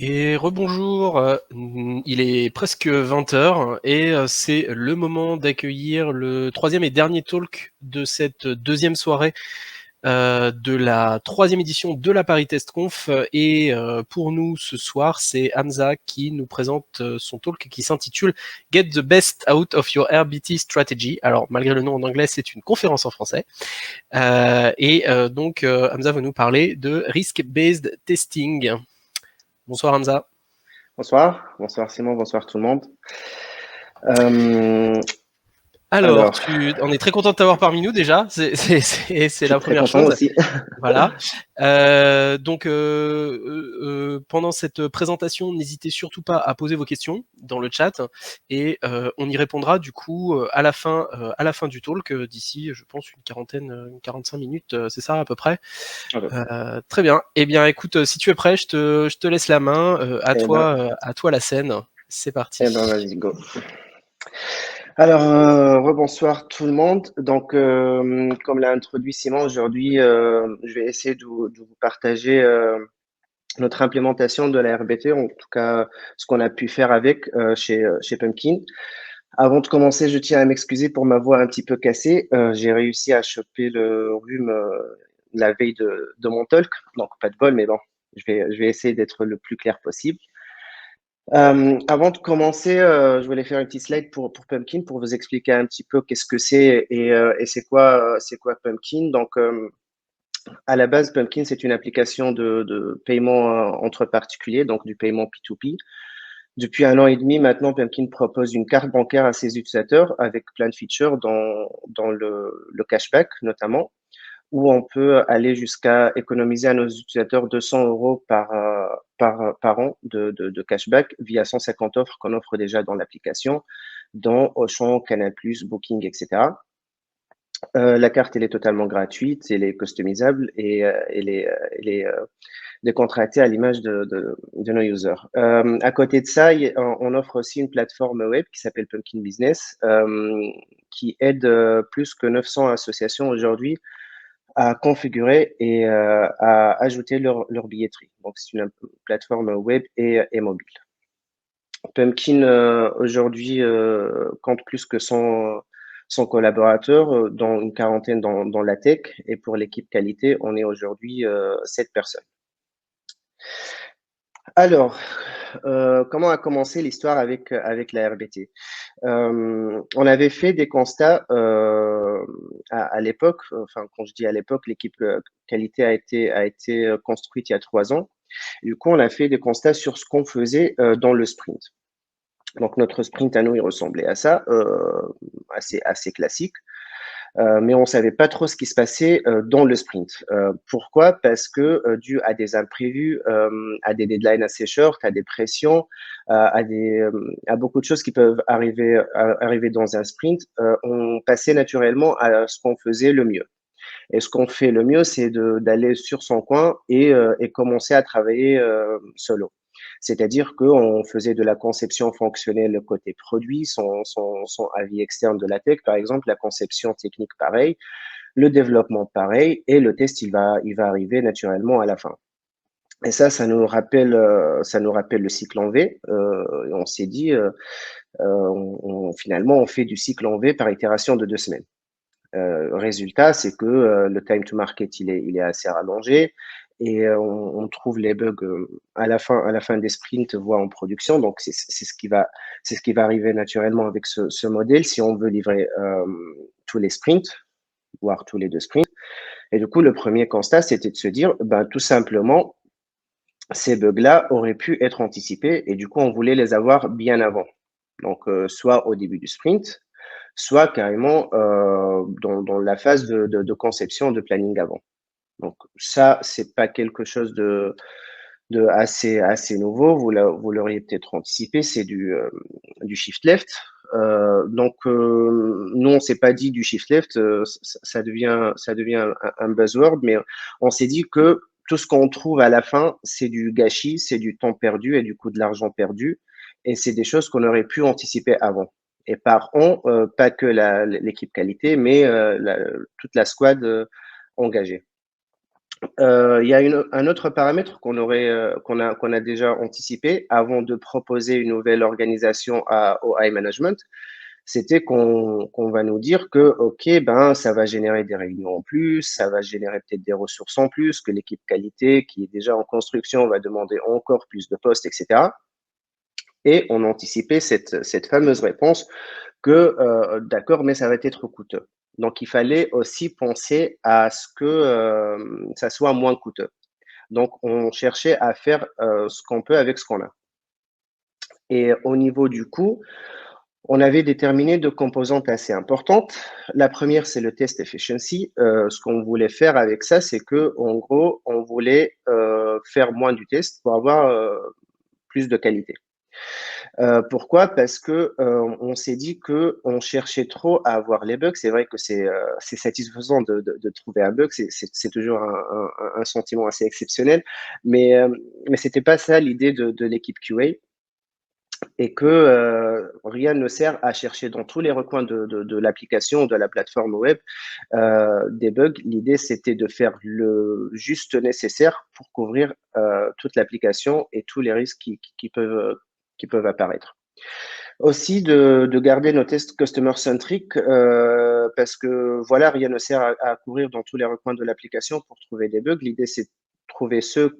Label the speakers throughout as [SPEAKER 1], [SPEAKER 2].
[SPEAKER 1] Et rebonjour, il est presque 20 h et c'est le moment d'accueillir le troisième et dernier talk de cette deuxième soirée de la troisième édition de la Paris Test Conf. Et pour nous ce soir, c'est Hamza qui nous présente son talk qui s'intitule Get the Best Out of Your RBT Strategy. Alors malgré le nom en anglais, c'est une conférence en français. Donc Hamza va nous parler de Risk-Based Testing. Bonsoir Hamza.
[SPEAKER 2] Bonsoir, bonsoir Simon, bonsoir tout le monde.
[SPEAKER 1] Alors, on est très content de t'avoir parmi nous déjà, c'est
[SPEAKER 2] Je suis
[SPEAKER 1] la
[SPEAKER 2] très
[SPEAKER 1] première
[SPEAKER 2] content
[SPEAKER 1] chose.
[SPEAKER 2] aussi.
[SPEAKER 1] Voilà. Pendant cette présentation, n'hésitez surtout pas à poser vos questions dans le chat et on y répondra du coup à la fin du talk, d'ici, je pense, une 45 minutes, c'est ça à peu près. Très bien. Eh bien, écoute, si tu es prêt, je te laisse la main. À toi la scène. C'est parti.
[SPEAKER 2] Vas-y, go. Alors, rebonsoir tout le monde. Donc, comme l'a introduit Simon, aujourd'hui, je vais essayer de vous partager notre implémentation de la RBT, en tout cas ce qu'on a pu faire avec chez Pumpkin. Avant de commencer, je tiens à m'excuser pour ma voix un petit peu cassée. J'ai réussi à choper le rhume la veille de mon talk, donc pas de bol, mais bon, je vais essayer d'être le plus clair possible. Avant de commencer, je voulais faire une petite slide pour Pumpkin pour vous expliquer un petit peu qu'est-ce que c'est et c'est quoi Pumpkin. Donc, à la base, Pumpkin, c'est une application de paiement entre particuliers, donc du paiement P2P. Depuis 1 an et demi, maintenant, Pumpkin propose une carte bancaire à ses utilisateurs avec plein de features dans le cashback notamment, où on peut aller jusqu'à économiser à nos utilisateurs 200 euros par an de cashback via 150 offres qu'on offre déjà dans l'application, dont Auchan, Canal+, Booking, etc. La carte, elle est totalement gratuite, elle est customisable et elle est décontractée à l'image de nos users. À côté de ça, on offre aussi une plateforme web qui s'appelle Pumpkin Business, qui aide plus que 900 associations aujourd'hui à configurer et à ajouter leur billetterie. Donc, c'est une plateforme web et mobile. Pumpkin, aujourd'hui, compte plus que 100 collaborateurs, dont une quarantaine dans la tech. Et pour l'équipe qualité, on est aujourd'hui 7 personnes. Alors, comment a commencé l'histoire avec la RBT? On avait fait des constats à l'époque, enfin quand je dis à l'époque, l'équipe qualité a été construite il y a 3 ans. Du coup, on a fait des constats sur ce qu'on faisait dans le sprint. Donc notre sprint à nous, il ressemblait à ça, assez classique. Mais on savait pas trop ce qui se passait dans le sprint. Pourquoi? Parce que dû à des imprévus, à des deadlines assez short, à des pressions, à beaucoup de choses qui peuvent arriver dans un sprint, on passait naturellement à ce qu'on faisait le mieux. Et ce qu'on fait le mieux, c'est d'aller sur son coin et commencer à travailler solo. C'est-à-dire qu'on faisait de la conception fonctionnelle côté produit, son avis externe de la tech, par exemple, la conception technique pareil, le développement pareil, et le test, il va arriver naturellement à la fin. Et ça nous rappelle le cycle en V. On s'est dit, finalement, on fait du cycle en V par itération de 2 semaines. Résultat, c'est que le time to market, il est assez rallongé et on trouve les bugs à la fin des sprints, voire en production. Donc, c'est ce qui va arriver naturellement avec ce modèle si on veut livrer tous les sprints, voire tous les 2 sprints. Et du coup, le premier constat, c'était de se dire, ben, tout simplement, ces bugs-là auraient pu être anticipés et du coup, on voulait les avoir bien avant. Donc, soit au début du sprint, soit carrément dans la phase de conception, de planning avant. Donc ça, c'est pas quelque chose de assez nouveau. Vous l'auriez peut-être anticipé, c'est du shift left. Nous, on s'est pas dit du shift left, ça devient un buzzword, mais on s'est dit que tout ce qu'on trouve à la fin, c'est du gâchis, c'est du temps perdu et du coup de l'argent perdu, et c'est des choses qu'on aurait pu anticiper avant. Et par on, pas que l'équipe qualité, mais toute la squad engagée. Il y a un autre paramètre qu'on a déjà anticipé avant de proposer une nouvelle organisation au high management, c'était qu'on va nous dire que, OK, ben, ça va générer des réunions en plus, ça va générer peut-être des ressources en plus, que l'équipe qualité qui est déjà en construction va demander encore plus de postes, et cetera. Et on anticipait cette fameuse réponse que, d'accord, mais ça va être coûteux. Donc il fallait aussi penser à ce que, ça soit moins coûteux. Donc on cherchait à faire, ce qu'on peut avec ce qu'on a. Et au niveau du coût, on avait déterminé 2 composantes assez importantes. La première, c'est le test efficiency. Ce qu'on voulait faire avec ça, c'est que, en gros, on voulait, faire moins du test pour avoir, plus de qualité. Pourquoi? Parce que, on s'est dit qu'on cherchait trop à avoir les bugs. C'est vrai que c'est satisfaisant de trouver un bug, c'est toujours un sentiment assez exceptionnel, mais c'était pas ça l'idée de l'équipe QA et que, rien ne sert à chercher dans tous les recoins de l'application, de la plateforme web, des bugs. L'idée, c'était de faire le juste nécessaire pour couvrir, toute l'application et tous les risques qui peuvent apparaître. Aussi de garder nos tests customer centric, parce que voilà, rien ne sert à courir dans tous les recoins de l'application pour trouver des bugs. L'idée, c'est de trouver ceux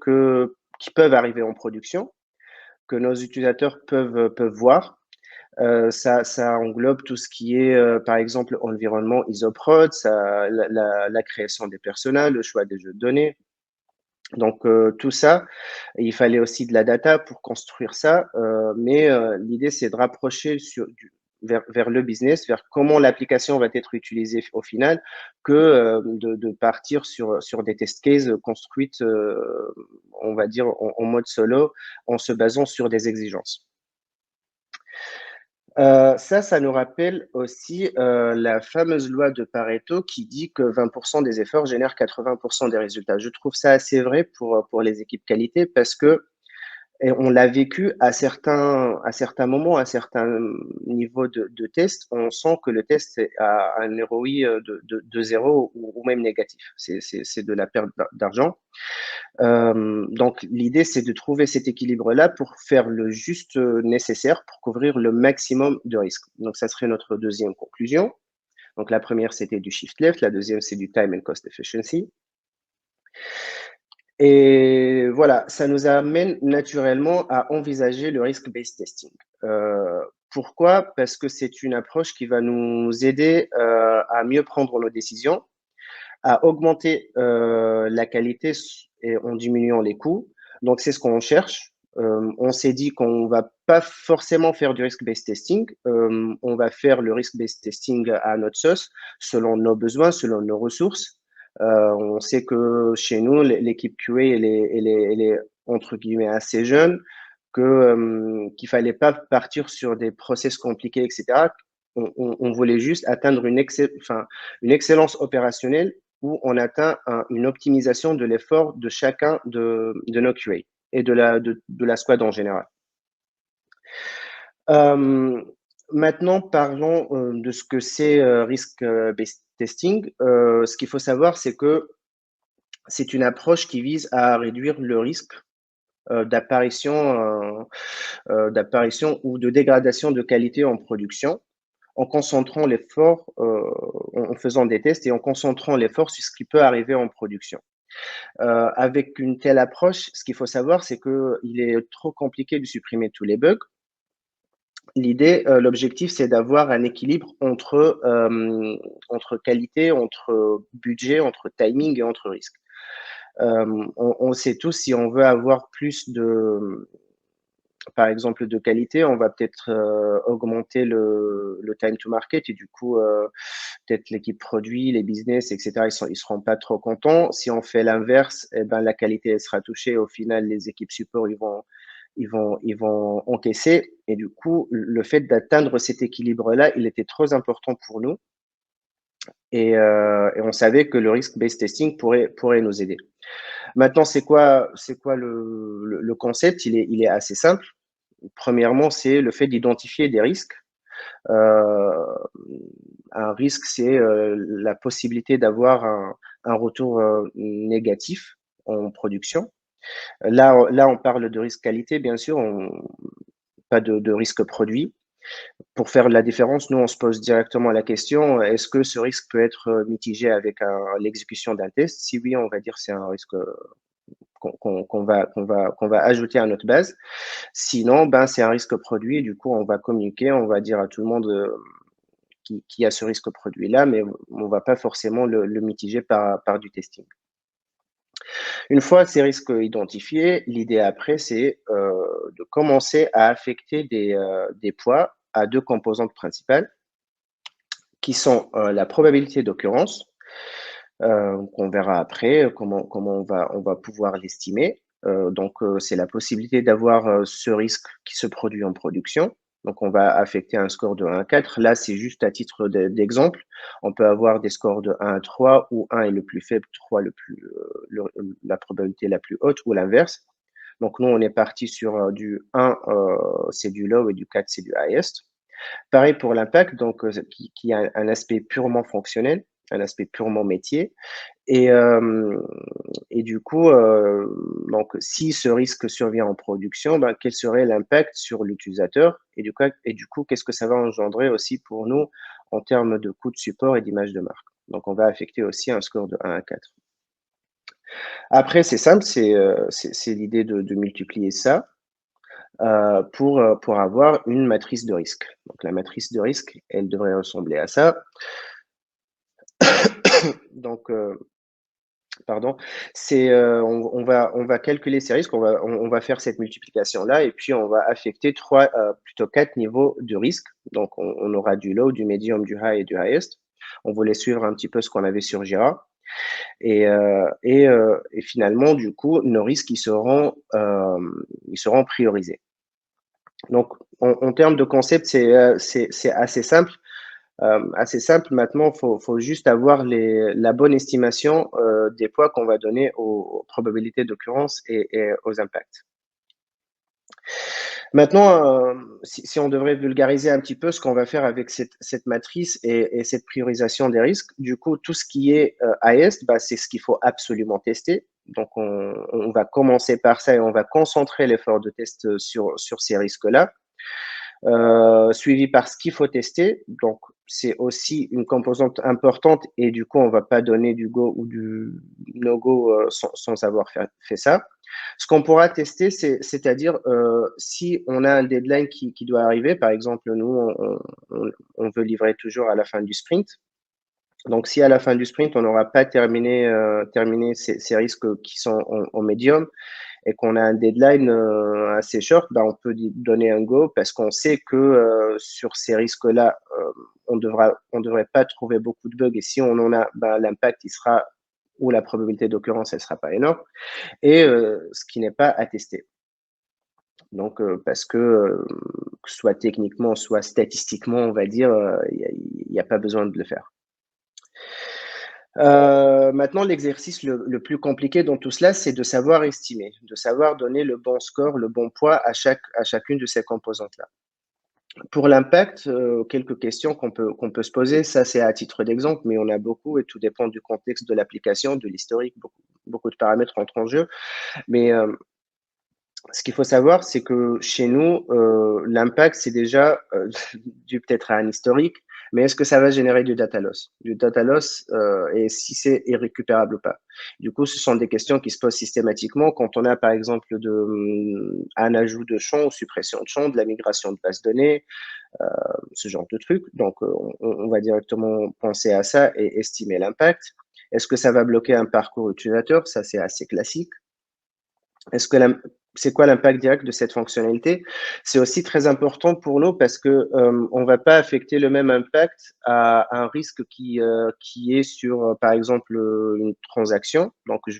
[SPEAKER 2] qui peuvent arriver en production, que nos utilisateurs peuvent voir. Ça englobe tout ce qui est, par exemple, environnement ISO-prod, la création des personas, le choix des jeux de données. Donc, tout ça, il fallait aussi de la data pour construire ça, mais l'idée, c'est de rapprocher vers le business, vers comment l'application va être utilisée au final, que de partir sur des test cases construites, on va dire, en mode solo, en se basant sur des exigences. Ça nous rappelle aussi, la fameuse loi de Pareto qui dit que 20 des efforts génèrent 80 des résultats. Je trouve ça assez vrai pour les équipes qualité parce que et on l'a vécu à certains moments, à certains niveaux de test, on sent que le test a un ROI de 0 ou même négatif. C'est de la perte d'argent. Donc l'idée, c'est de trouver cet équilibre-là pour faire le juste nécessaire pour couvrir le maximum de risques. Donc ça serait notre deuxième conclusion. Donc la première, c'était du shift left, la deuxième, c'est du time and cost efficiency. Et voilà, ça nous amène naturellement à envisager le risk-based testing. Pourquoi? Parce que c'est une approche qui va nous aider à mieux prendre nos décisions, à augmenter la qualité et en diminuant les coûts. Donc, c'est ce qu'on cherche. On s'est dit qu'on va pas forcément faire du risk-based testing. On va faire le risk-based testing à notre sauce, selon nos besoins, selon nos ressources. On sait que chez nous, l'équipe QA, elle est entre guillemets assez jeune, qu'il fallait pas partir sur des process compliqués, etc. On voulait juste atteindre une excellence opérationnelle où on atteint une optimisation de l'effort de chacun de nos QA et de la squad en général. Maintenant, parlons de ce que c'est risk-based testing. Ce qu'il faut savoir, c'est que c'est une approche qui vise à réduire le risque d'apparition ou de dégradation de qualité en production en concentrant l'effort, en faisant des tests et en concentrant l'effort sur ce qui peut arriver en production. Avec une telle approche, ce qu'il faut savoir, c'est qu'il est trop compliqué de supprimer tous les bugs. L'idée, l'objectif, c'est d'avoir un équilibre entre qualité, entre budget, entre timing et entre risque. On sait tous, si on veut avoir plus par exemple, de qualité, on va peut-être augmenter le time to market et du coup, peut-être l'équipe produit, les business, etc. Ils seront pas trop contents. Si on fait l'inverse, eh ben la qualité elle sera touchée. Au final, les équipes support ils vont encaisser. Et du coup, le fait d'atteindre cet équilibre-là, il était trop important pour nous. Et on savait que le risk-based testing pourrait nous aider. Maintenant, c'est quoi le concept? Il est assez simple. Premièrement, c'est le fait d'identifier des risques. Un risque, c'est la possibilité d'avoir un retour négatif en production. Là, on parle de risque qualité, bien sûr, pas de risque produit. Pour faire la différence, nous, on se pose directement la question, est-ce que ce risque peut être mitigé avec l'exécution d'un test? Si oui, on va dire c'est un risque qu'on va ajouter à notre base. Sinon, ben, c'est un risque produit. Du coup, on va communiquer, on va dire à tout le monde qui a ce risque produit-là, mais on ne va pas forcément le mitiger par du testing. Une fois ces risques identifiés, l'idée après, c'est de commencer à affecter des poids à deux composantes principales qui sont la probabilité d'occurrence, qu'on verra après comment on va pouvoir l'estimer. Donc, c'est la possibilité d'avoir ce risque qui se produit en production. Donc, on va affecter un score de 1 à 4. Là, c'est juste à titre d'exemple. On peut avoir des scores de 1 à 3 où 1 est le plus faible, 3 la probabilité la plus haute ou l'inverse. Donc, nous, on est parti sur du 1, c'est du low et du 4, c'est du highest. Pareil pour l'impact, donc qui a un aspect purement fonctionnel, un aspect purement métier. Et, et du coup, donc, si ce risque survient en production, ben, quel serait l'impact sur l'utilisateur et du coup, qu'est-ce que ça va engendrer aussi pour nous en termes de coûts de support et d'image de marque. Donc, on va affecter aussi un score de 1 à 4. Après, c'est simple, c'est l'idée de multiplier ça pour avoir une matrice de risque. Donc, la matrice de risque, elle devrait ressembler à ça. Donc, pardon, on va calculer ces risques, on va faire cette multiplication-là et puis on va affecter plutôt 4 niveaux de risque. Donc, on aura du low, du medium, du high et du highest. On voulait suivre un petit peu ce qu'on avait sur Jira. Et finalement, du coup, nos risques, ils seront priorisés. Donc, en termes de concept, c'est assez simple. Maintenant, faut juste avoir la bonne estimation des poids qu'on va donner aux probabilités d'occurrence et aux impacts. Maintenant, si on devrait vulgariser un petit peu ce qu'on va faire avec cette matrice et cette priorisation des risques, du coup, tout ce qui est highest, bah, c'est ce qu'il faut absolument tester. Donc, on va commencer par ça et on va concentrer l'effort de test sur ces risques-là. Suivi par ce qu'il faut tester. Donc, c'est aussi une composante importante et du coup, on ne va pas donner du go ou du no-go sans avoir fait ça. Ce qu'on pourra tester, c'est-à-dire si on a un deadline qui doit arriver, par exemple, nous, on veut livrer toujours à la fin du sprint. Donc, si à la fin du sprint, on n'aura pas terminé ces risques qui sont en médium, et qu'on a un deadline assez short, ben on peut donner un go parce qu'on sait que sur ces risques-là, on devrait pas trouver beaucoup de bugs et si on en a, ben, l'impact il sera ou la probabilité d'occurrence elle sera pas énorme et ce qui n'est pas attesté. Donc parce que soit techniquement, soit statistiquement, on va dire, il n'y a pas besoin de le faire. Maintenant, l'exercice le plus compliqué dans tout cela, c'est de savoir estimer, de savoir donner le bon score, le bon poids à chacune de ces composantes-là. Pour l'impact, quelques questions qu'on peut se poser, ça c'est à titre d'exemple, mais on a beaucoup et tout dépend du contexte de l'application, de l'historique, beaucoup de paramètres entrent en jeu. Mais ce qu'il faut savoir, c'est que chez nous, l'impact, c'est déjà dû peut-être à un historique, mais est-ce que ça va générer du data loss? Du data loss, et si c'est irrécupérable ou pas. Du coup, ce sont des questions qui se posent systématiquement quand on a, par exemple, un ajout de champ ou suppression de champ, de la migration de base de données, ce genre de trucs. Donc, on va directement penser à ça et estimer l'impact. Est-ce que ça va bloquer un parcours utilisateur? Ça, c'est assez classique. Est-ce que c'est quoi l'impact direct de cette fonctionnalité? C'est aussi très important pour nous parce que on va pas affecter le même impact à un risque qui est sur, par exemple, une transaction. Donc, je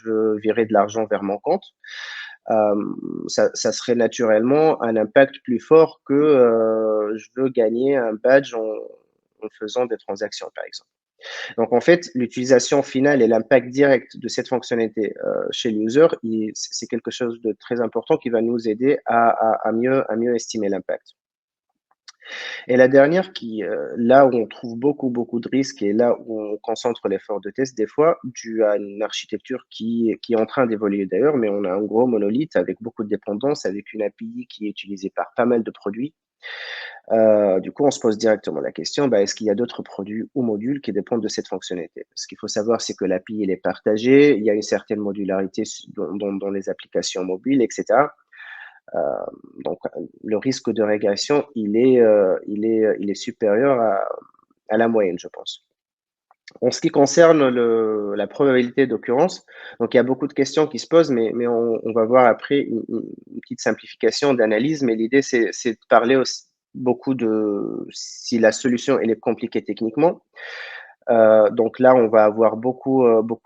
[SPEAKER 2] veux virer de l'argent vers mon compte. Ça serait naturellement un impact plus fort que je veux gagner un badge en faisant des transactions, par exemple. Donc, en fait, l'utilisation finale et l'impact direct de cette fonctionnalité chez l'user, c'est quelque chose de très important qui va nous aider à mieux estimer l'impact. Et la dernière là où on trouve beaucoup de risques et là où on concentre l'effort de test, des fois, dû à une architecture qui est en train d'évoluer d'ailleurs, mais on a un gros monolithe avec beaucoup de dépendances, avec une API qui est utilisée par pas mal de produits. Du coup, on se pose directement la question, bah, est-ce qu'il y a d'autres produits ou modules qui dépendent de cette fonctionnalité? Ce qu'il faut savoir, c'est que l'API, elle est partagée, il y a une certaine modularité dans les applications mobiles, etc. Euh, donc, le risque de régression, il est supérieur à la moyenne, je pense. En ce qui concerne la probabilité d'occurrence, donc il y a beaucoup de questions qui se posent, mais on va voir après une petite simplification d'analyse, mais l'idée, c'est de parler aussi beaucoup de si la solution elle est compliquée techniquement. Donc là, on va avoir beaucoup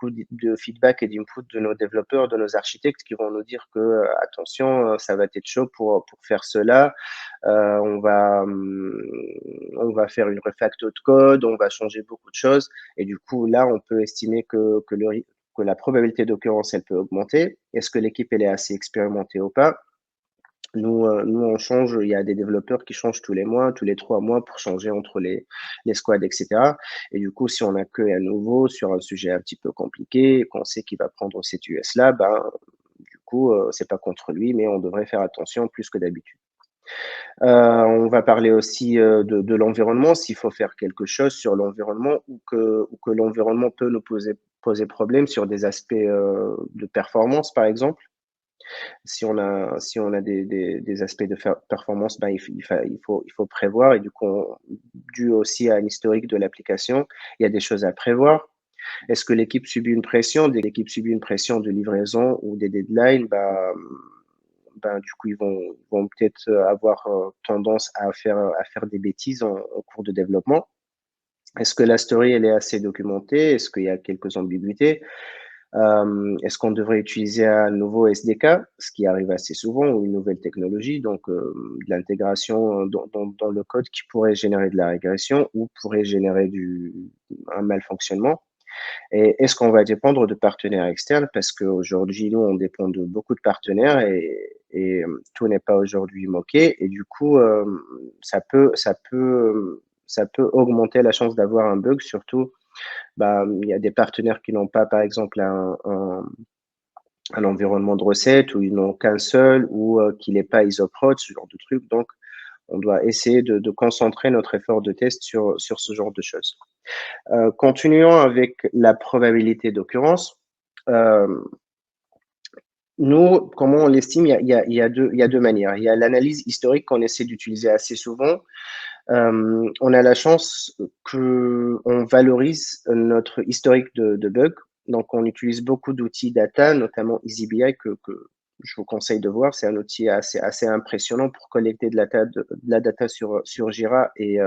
[SPEAKER 2] de feedback et d'input de nos développeurs, de nos architectes qui vont nous dire que attention, ça va être chaud pour faire cela. Euh, on va, hum, on va faire une refacto de code, on va changer beaucoup de choses. Et du coup, là, on peut estimer que la probabilité d'occurrence, elle peut augmenter. Est-ce que l'équipe, elle est assez expérimentée ou pas? Nous, on change, il y a des développeurs qui changent tous les mois, tous les 3 mois pour changer entre les squads, etc. Et du coup, si on accueille un nouveau sur un sujet un petit peu compliqué, qu'on sait qu'il va prendre cette US-là, ben, du coup, c'est pas contre lui, mais on devrait faire attention plus que d'habitude. On va parler aussi de l'environnement, s'il faut faire quelque chose sur l'environnement ou que l'environnement peut nous poser problème sur des aspects de performance, par exemple. Si on a des aspects de performance, ben, il faut prévoir et du coup, dû aussi à un historique de l'application, il y a des choses à prévoir. Est-ce que l'équipe subit une pression? Dès que l'équipe subit une pression de livraison ou des deadlines, ben, du coup, vont peut-être avoir tendance à faire des bêtises en cours de développement. Est-ce que la story, elle est assez documentée? Est-ce qu'il y a quelques ambiguïtés? Est-ce qu'on devrait utiliser un nouveau SDK, ce qui arrive assez souvent, ou une nouvelle technologie, donc de l'intégration dans le code qui pourrait générer de la régression ou pourrait générer un malfonctionnement? Et est-ce qu'on va dépendre de partenaires externes? Parce qu'aujourd'hui, nous, on dépend de beaucoup de partenaires et tout n'est pas aujourd'hui moqué. Et du coup, ça peut augmenter la chance d'avoir un bug, surtout bah, il y a des partenaires qui n'ont pas, par exemple, un environnement de recette ou ils n'ont qu'un seul ou qu'il n'est pas isoprod, ce genre de truc. Donc, on doit essayer de concentrer notre effort de test sur ce genre de choses. Continuons avec la probabilité d'occurrence. Euh, Nous, comment on l'estime? Il y a deux manières. Il y a l'analyse historique qu'on essaie d'utiliser assez souvent. On a la chance qu'on valorise notre historique de bugs. Donc, on utilise beaucoup d'outils data, notamment EasyBI, que je vous conseille de voir. C'est un outil assez impressionnant pour collecter de la data sur Jira et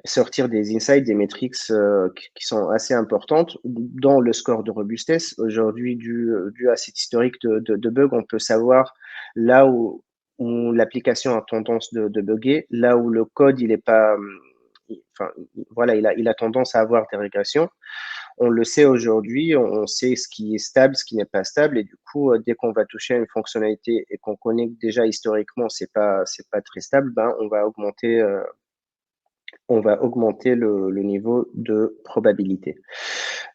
[SPEAKER 2] sortir des insights, des métriques qui sont assez importantes. Dans le score de robustesse, aujourd'hui, dû à cet historique de bugs, on peut savoir là où l'application a tendance de bugger, là où le code, il est pas, enfin, voilà, il a tendance à avoir des régressions. On le sait aujourd'hui, on sait ce qui est stable, ce qui n'est pas stable, et du coup, dès qu'on va toucher à une fonctionnalité et qu'on connaît que déjà historiquement, c'est pas très stable, ben, on va augmenter le niveau de probabilité.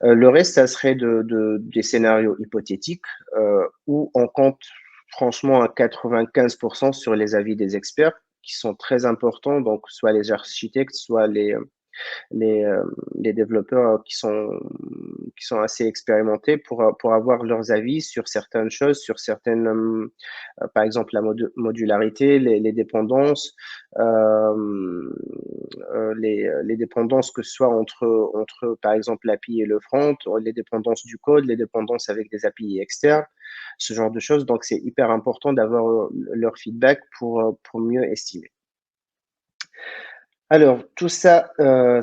[SPEAKER 2] Le reste, ça serait des scénarios hypothétiques où on compte franchement à 95% sur les avis des experts qui sont très importants, donc soit les architectes, soit les développeurs qui sont assez expérimentés pour avoir leurs avis sur certaines choses, sur certaines, par exemple, la modularité, les dépendances, euh, les dépendances que ce soit par exemple, l'API et le front, les dépendances du code, les dépendances avec des API externes, ce genre de choses. Donc, c'est hyper important d'avoir leur feedback pour mieux estimer. Alors, tout ça,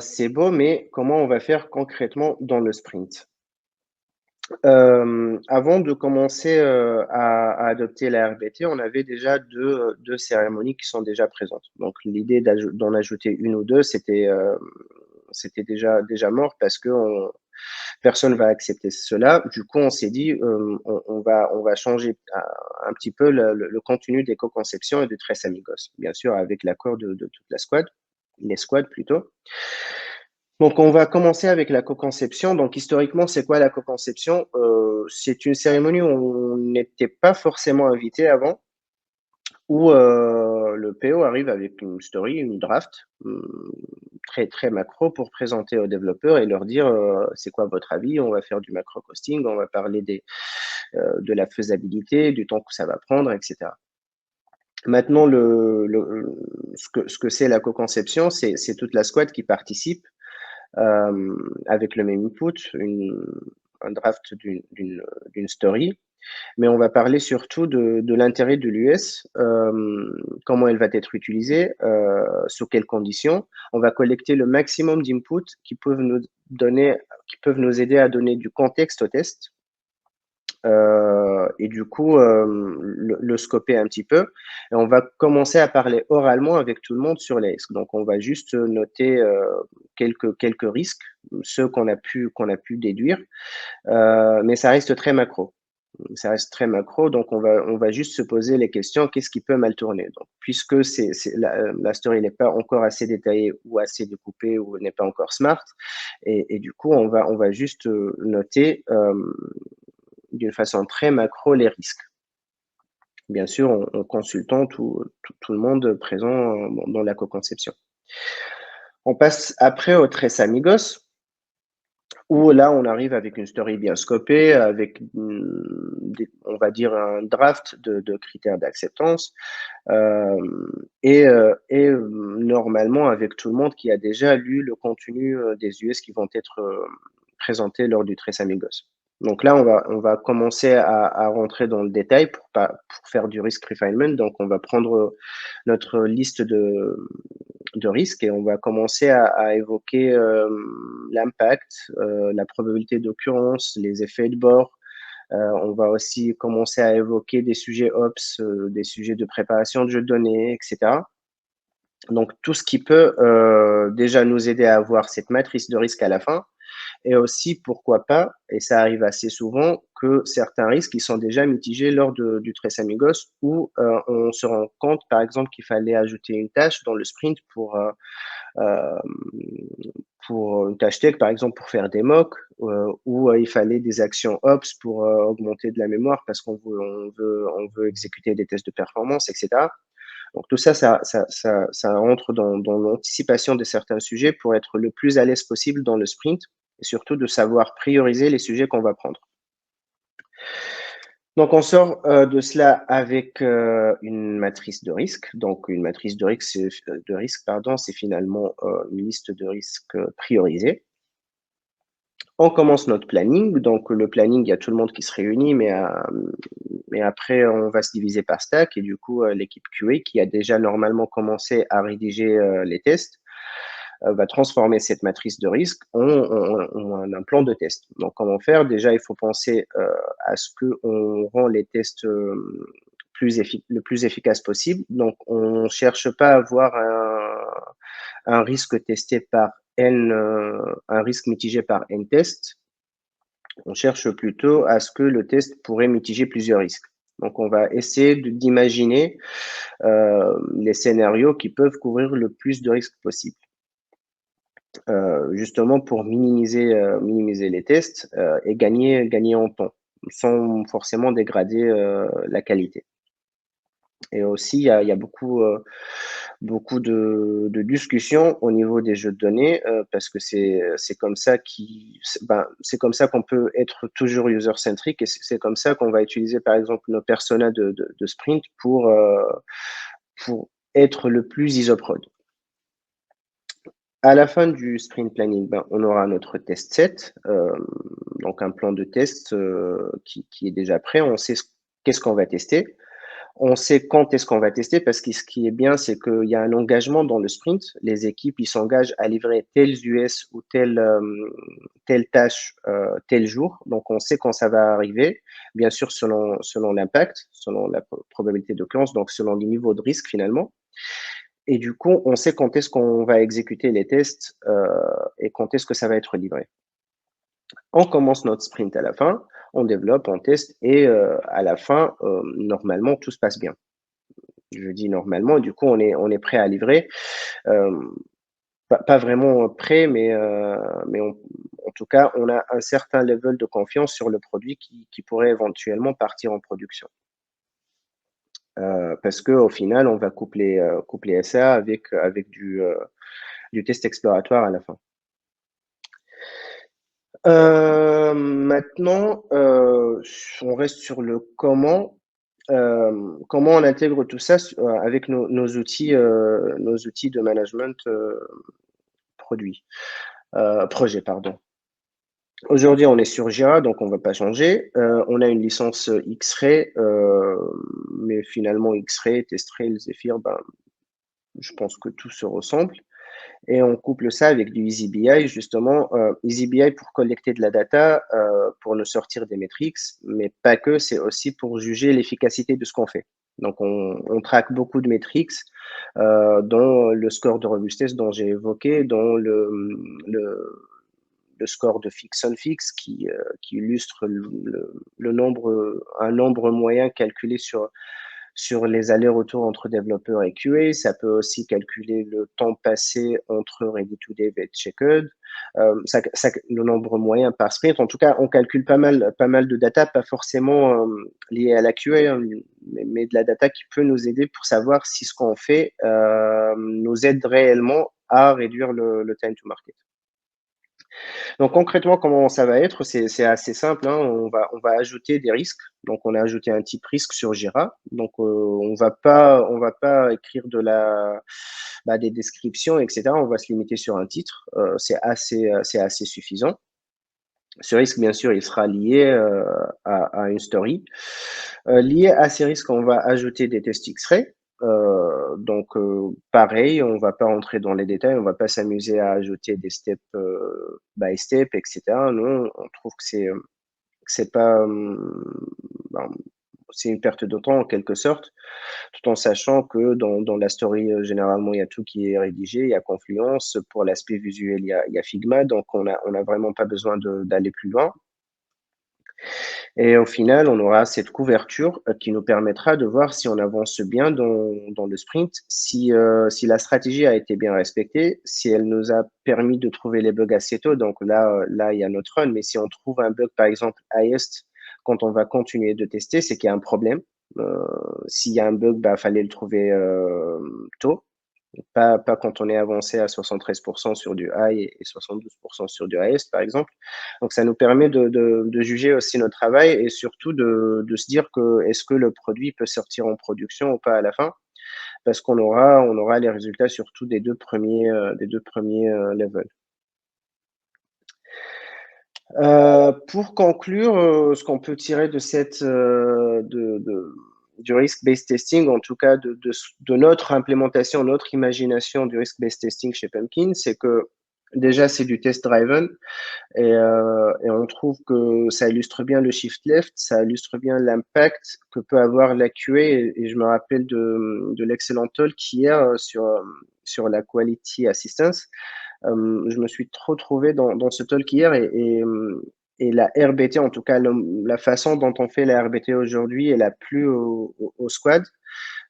[SPEAKER 2] c'est beau, mais comment on va faire concrètement dans le sprint? Avant de commencer à adopter la RBT, on avait déjà deux cérémonies qui sont déjà présentes. Donc, d'en ajouter une ou deux, c'était déjà mort parce que personne va accepter cela. Du coup, on s'est dit, on va changer un petit peu le contenu des co-conceptions et de Tres Amigos, bien sûr avec l'accord de toute la squad, les squads plutôt. Donc, on va commencer avec la co-conception. Donc, historiquement, c'est quoi la co-conception? C'est une cérémonie où on n'était pas forcément invité avant, où le PO arrive avec une story, une draft, très, très macro pour présenter aux développeurs et leur dire c'est quoi votre avis, on va faire du macro costing, on va parler de la faisabilité, du temps que ça va prendre, etc. Maintenant, ce que c'est la co-conception, c'est toute la squad qui participe avec le même input, un draft d'une story. Mais on va parler surtout de l'intérêt de l'US, comment elle va être utilisée, sous quelles conditions. On va collecter le maximum d'inputs qui peuvent nous aider à donner du contexte au test. Et du coup, le scoper un petit peu. Et on va commencer à parler oralement avec tout le monde sur les risques. Donc, on va juste noter quelques risques, ceux qu'on a pu déduire, mais ça reste très macro. Ça reste très macro, donc on va juste se poser les questions, qu'est-ce qui peut mal tourner? Donc, puisque la story n'est pas encore assez détaillée ou assez découpée ou n'est pas encore smart, et du coup, on va juste noter d'une façon très macro les risques. Bien sûr, en consultant tout le monde présent dans la co-conception. On passe après au Tres Amigos, où là, on arrive avec une story bien scopée, avec, on va dire, un draft de critères d'acceptance, et normalement avec tout le monde qui a déjà lu le contenu des US qui vont être présentés lors du Tres Amigos. Donc là, on va commencer à rentrer dans le détail pour faire du risk refinement. Donc, on va prendre notre liste de risques et on va commencer à évoquer l'impact, la probabilité d'occurrence, les effets de bord. On va aussi commencer à évoquer des sujets Ops, des sujets de préparation de jeux de données, etc. Donc, tout ce qui peut déjà nous aider à avoir cette matrice de risque à la fin. Et aussi, pourquoi pas, et ça arrive assez souvent, que certains risques ils sont déjà mitigés lors du Tres Amigos, où on se rend compte, par exemple, qu'il fallait ajouter une tâche dans le sprint pour une tâche tech, par exemple, pour faire des mocks, où il fallait des actions Ops pour augmenter de la mémoire parce qu'on veut exécuter des tests de performance, etc. Donc tout ça, ça rentre dans l'anticipation de certains sujets pour être le plus à l'aise possible dans le sprint et surtout de savoir prioriser les sujets qu'on va prendre. Donc on sort de cela avec une matrice de risque. Donc une matrice de risque, c'est finalement une liste de risques priorisés. On commence notre planning. Donc le planning, il y a tout le monde qui se réunit, mais après on va se diviser par stack et du coup l'équipe QA qui a déjà normalement commencé à rédiger les tests va transformer cette matrice de risque en un plan de test. Donc, comment faire? Déjà, il faut penser à ce qu'on rend les tests le plus efficace possible. Donc, on ne cherche pas à avoir un risque testé par N, un risque mitigé par N tests. On cherche plutôt à ce que le test pourrait mitiger plusieurs risques. Donc, on va essayer d'imaginer les scénarios qui peuvent couvrir le plus de risques possible. Justement pour minimiser les tests et gagner en temps, sans forcément dégrader la qualité. Et aussi, il y a beaucoup de discussions au niveau des jeux de données parce que c'est comme ça c'est comme ça qu'on peut être toujours user-centric et c'est comme ça qu'on va utiliser par exemple nos personas de sprint pour être le plus isoprod. À la fin du sprint planning, on aura notre test set, donc un plan de test qui est déjà prêt. On sait qu'est-ce qu'on va tester. On sait quand est-ce qu'on va tester parce que ce qui est bien, c'est qu'il y a un engagement dans le sprint. Les équipes, ils s'engagent à livrer tels US ou telle tâche tel jour. Donc, on sait quand ça va arriver, bien sûr selon l'impact, selon la probabilité d'occurrence, donc selon les niveaux de risque finalement. Et du coup, on sait quand est-ce qu'on va exécuter les tests et quand est-ce que ça va être livré. On commence notre sprint à la fin, on développe, on teste et à la fin, normalement, tout se passe bien. Je dis normalement, du coup, on est prêt à livrer. Pas vraiment prêt, mais en tout cas, on a un certain level de confiance sur le produit qui pourrait éventuellement partir en production. Parce qu'au final, on va coupler ça avec du test exploratoire à la fin. Maintenant, on reste sur le comment. Comment on intègre tout ça avec nos outils de management projet, pardon. Aujourd'hui, on est sur Jira, donc on ne va pas changer. On a une licence X-Ray, mais finalement X-Ray, TestRay, Zephyr, ben, je pense que tout se ressemble. Et on couple ça avec du EasyBI, justement. EasyBI pour collecter de la data, pour nous sortir des métriques, mais pas que, c'est aussi pour juger l'efficacité de ce qu'on fait. Donc, on traque beaucoup de métriques, dont le score de robustesse dont j'ai évoqué, dont le score de fix on fix qui illustre un nombre moyen calculé sur les allers-retours entre développeurs et QA. Ça peut aussi calculer le temps passé entre ready to dev et checked. Le nombre moyen par sprint. En tout cas, on calcule pas mal de data, pas forcément liée à la QA, hein, mais de la data qui peut nous aider pour savoir si ce qu'on fait nous aide réellement à réduire le time to market. Donc concrètement, comment ça va être? C'est assez simple, hein. On va ajouter des risques. Donc on a ajouté un type risque sur Jira. Donc on va pas écrire des descriptions, etc. On va se limiter sur un titre. C'est assez suffisant. Ce risque, bien sûr, il sera lié à une story. Lié à ces risques, on va ajouter des tests X-ray. Donc, pareil, on va pas rentrer dans les détails, on va pas s'amuser à ajouter des steps by step, etc. Non, on trouve que c'est pas, ben, c'est une perte de temps en quelque sorte, tout en sachant que dans la story, généralement, il y a tout qui est rédigé, il y a Confluence. Pour l'aspect visuel, il y a Figma, donc on a vraiment pas besoin d'aller plus loin. Et au final, on aura cette couverture qui nous permettra de voir si on avance bien dans le sprint, si la stratégie a été bien respectée, si elle nous a permis de trouver les bugs assez tôt. Donc là, il y a notre run. Mais si on trouve un bug, par exemple, highest, quand on va continuer de tester, c'est qu'il y a un problème. S'il y a un bug, bah, fallait le trouver tôt. Pas quand on est avancé à 73% sur du high et 72% sur du highest, par exemple. Donc, ça nous permet de juger aussi notre travail et surtout de se dire que est-ce que le produit peut sortir en production ou pas à la fin, parce qu'on aura les résultats surtout des deux premiers levels. Pour conclure, ce qu'on peut tirer de cette du risk-based testing, en tout cas de notre implémentation, notre imagination du risk-based testing chez Pumpkin, c'est que déjà c'est du test driven et on trouve que ça illustre bien le shift left, ça illustre bien l'impact que peut avoir la QA et je me rappelle de l'excellent talk hier sur la quality assistance. Je me suis trop trouvé dans ce talk hier et la RBT, en tout cas la façon dont on fait la RBT aujourd'hui, elle a plu au squad.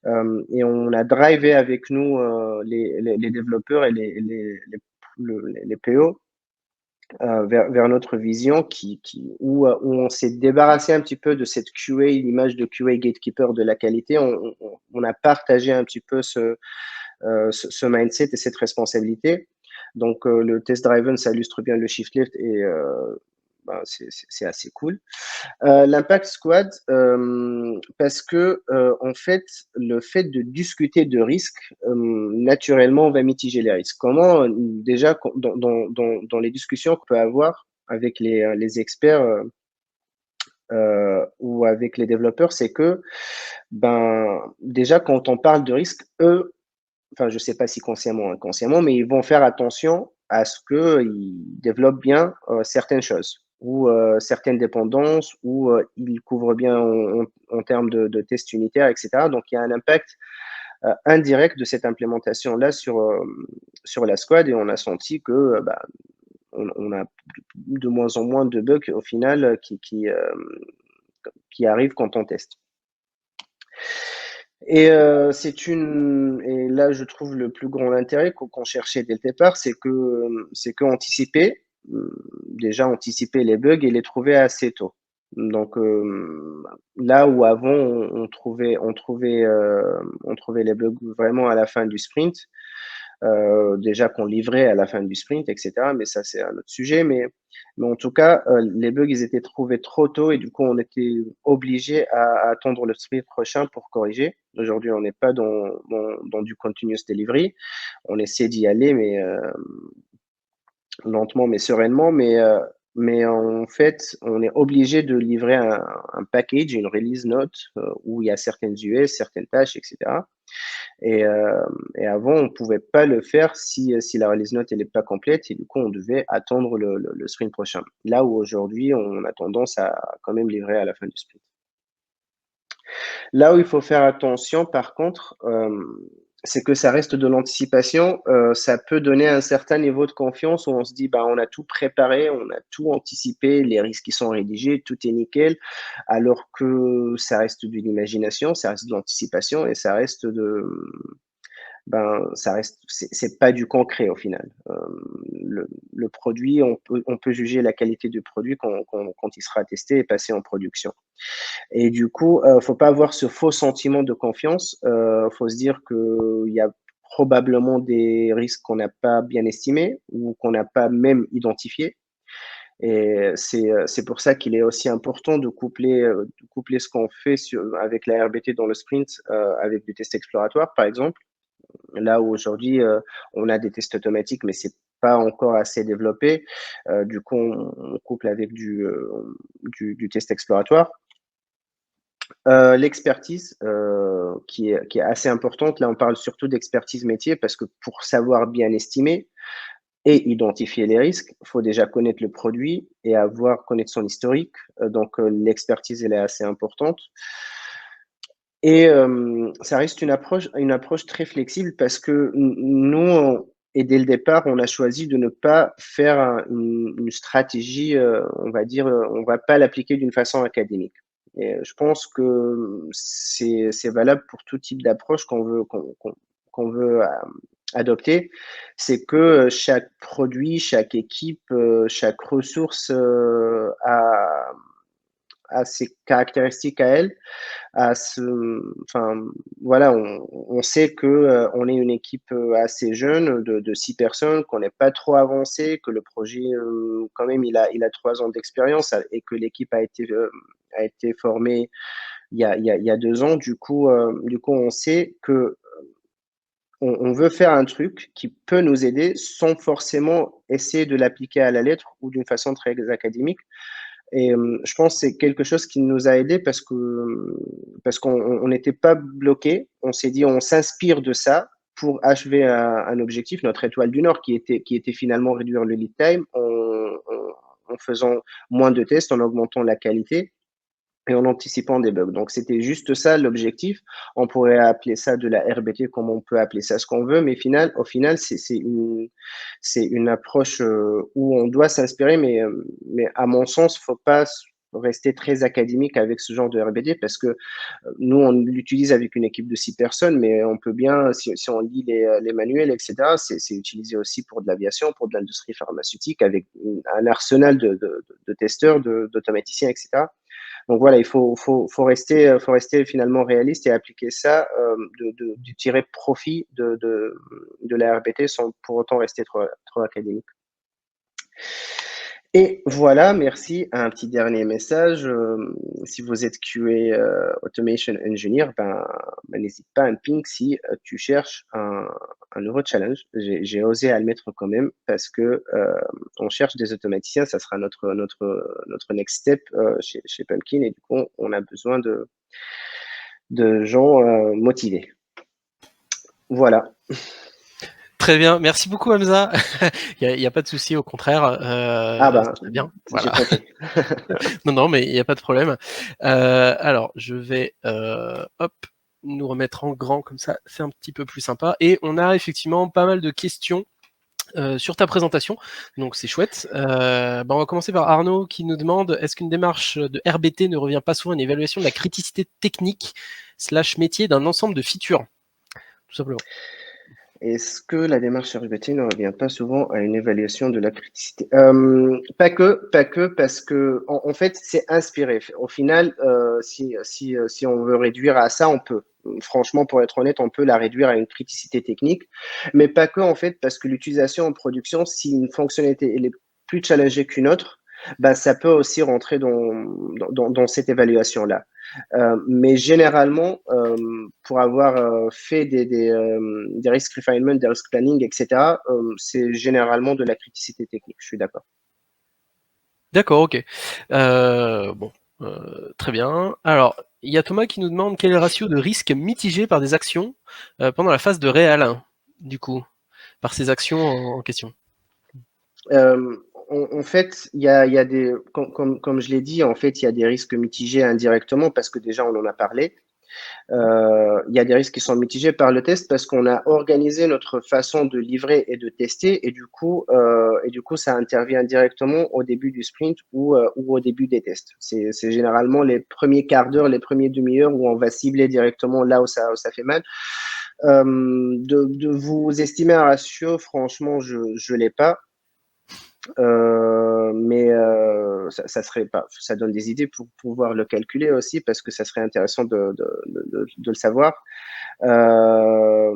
[SPEAKER 2] Et on a drivé avec nous les développeurs et les PO vers notre vision où on s'est débarrassé un petit peu de cette QA, l'image de QA gatekeeper de la qualité. On a partagé un petit peu ce mindset et cette responsabilité. Donc, le test driven, ça illustre bien le shift left et c'est assez cool. L'impact squad, parce que en fait, le fait de discuter de risques, naturellement, on va mitiger les risques. Comment déjà dans les discussions qu'on peut avoir avec les experts ou avec les développeurs, c'est que déjà quand on parle de risques, eux, enfin, je ne sais pas si consciemment ou inconsciemment, mais ils vont faire attention à ce qu'ils développent bien certaines choses ou certaines dépendances ou ils couvrent bien en termes de tests unitaires, etc. Donc, il y a un impact indirect de cette implémentation-là sur la squad et on a senti que on a de moins en moins de bugs au final qui arrivent quand on teste. Et là je trouve le plus grand intérêt qu'on cherchait dès le départ, c'est que déjà anticiper les bugs et les trouver assez tôt. Donc là où avant on trouvait les bugs vraiment à la fin du sprint, déjà qu'on livrait à la fin du sprint, etc. Mais ça, c'est un autre sujet. Mais en tout cas, les bugs, ils étaient trouvés trop tôt et du coup, on était obligé à attendre le sprint prochain pour corriger. Aujourd'hui, on n'est pas dans du continuous delivery. On essaie d'y aller, mais lentement mais sereinement. Mais en fait, on est obligé de livrer un package, une release note où il y a certaines US, certaines tâches, etc. Et, euh, et avant, on pouvait pas le faire si la release note n'est pas complète et du coup, on devait attendre le sprint prochain. Là où aujourd'hui, on a tendance à quand même livrer à la fin du sprint. Là où il faut faire attention, par contre, c'est que ça reste de l'anticipation. Ça peut donner un certain niveau de confiance où on se dit, bah, on a tout préparé, on a tout anticipé, les risques qui sont rédigés, tout est nickel, alors que ça reste de l'imagination, ça reste de l'anticipation et c'est pas du concret au final. Le produit, on peut juger la qualité du produit quand il sera testé et passé en production. Et du coup, faut pas avoir ce faux sentiment de confiance. Faut se dire qu'il y a probablement des risques qu'on n'a pas bien estimés ou qu'on n'a pas même identifiés. Et c'est pour ça qu'il est aussi important de coupler ce qu'on fait avec la RBT dans le sprint avec des tests exploratoires, par exemple. Là où aujourd'hui, on a des tests automatiques, mais c'est pas encore assez développé. Du coup, on couple avec du test exploratoire. L'expertise qui est assez importante. Là, on parle surtout d'expertise métier parce que pour savoir bien estimer et identifier les risques, il faut déjà connaître le produit et connaître son historique. Donc, l'expertise, elle est assez importante. Et ça reste une approche très flexible parce que nous, et dès le départ, on a choisi de ne pas faire une stratégie, on va dire, on va pas l'appliquer d'une façon académique. Et je pense que c'est valable pour tout type d'approche qu'on veut adopter. C'est que chaque produit, chaque équipe, chaque ressource a ses caractéristiques à elle à enfin voilà, on sait que on est une équipe assez jeune de 6 personnes, qu'on n'est pas trop avancé, que le projet quand même il a 3 ans d'expérience et que l'équipe a été formée il y a 2 ans. Du coup, on sait que on veut faire un truc qui peut nous aider sans forcément essayer de l'appliquer à la lettre ou d'une façon très académique. Et je pense que c'est quelque chose qui nous a aidé parce qu'on n'était pas bloqué. On s'est dit, on s'inspire de ça pour achever un objectif, notre étoile du Nord, qui était finalement réduire le lead time en faisant moins de tests, en augmentant la qualité et en anticipant des bugs. Donc, c'était juste ça l'objectif. On pourrait appeler ça de la RBT, comme on peut appeler ça ce qu'on veut, mais au final, c'est une approche où on doit s'inspirer, mais à mon sens, il ne faut pas rester très académique avec ce genre de RBT parce que nous, on l'utilise avec une équipe de 6 personnes, mais on peut bien, si on lit les manuels, etc., c'est utilisé aussi pour de l'aviation, pour de l'industrie pharmaceutique, avec un arsenal de testeurs, d'automaticiens, etc. Donc voilà, faut rester finalement réaliste et appliquer ça, de tirer profit de la RBT sans pour autant rester trop académique. Et voilà, merci. Un petit dernier message. Si vous êtes QA Automation Engineer, n'hésite pas à me ping si tu cherches un nouveau challenge. J'ai osé à le mettre quand même parce que on cherche des automaticiens. Ça sera notre next step chez Pumpkin et du coup, on a besoin de gens motivés. Voilà.
[SPEAKER 1] Très bien, merci beaucoup Hamza. Il y a pas de souci, au contraire. C'est très bien.
[SPEAKER 2] J'ai
[SPEAKER 1] Voilà.
[SPEAKER 2] tenté.
[SPEAKER 1] Non, mais il n'y a pas de problème. Alors, je vais hop nous remettre en grand comme ça, c'est un petit peu plus sympa. Et on a effectivement pas mal de questions sur ta présentation, donc c'est chouette. On va commencer par Arnaud qui nous demande est-ce qu'une démarche de RBT ne revient pas souvent à une évaluation de la criticité technique / métier d'un ensemble de features, tout simplement.
[SPEAKER 2] Est-ce que la démarche RGPT ne revient pas souvent à une évaluation de la criticité? Pas que, parce que en fait, c'est inspiré. Au final, si on veut réduire à ça, on peut. Franchement, pour être honnête, on peut la réduire à une criticité technique, mais pas que, en fait, parce que l'utilisation en production, si une fonctionnalité elle est plus challengée qu'une autre, bah, ça peut aussi rentrer dans cette évaluation-là. Mais généralement, pour avoir fait des risk refinement, des risk planning, etc., c'est généralement de la criticité technique, je suis d'accord.
[SPEAKER 1] D'accord, ok. Très bien. Alors, il y a Thomas qui nous demande quel est le ratio de risque mitigé par des actions pendant la phase de réal, hein, du coup, par ces actions en question.
[SPEAKER 2] En fait, il y a des, comme je l'ai dit, en fait, il y a des risques mitigés indirectement parce que déjà on en a parlé. Il y a des risques qui sont mitigés par le test parce qu'on a organisé notre façon de livrer et de tester et du coup ça intervient directement au début du sprint ou au début des tests. C'est généralement les premiers quarts d'heure, les premiers demi-heures où on va cibler directement là où ça fait mal. De vous estimer un ratio, franchement, je l'ai pas. Mais ça serait pas, ça donne des idées pour pouvoir le calculer aussi parce que ça serait intéressant de le savoir. Euh,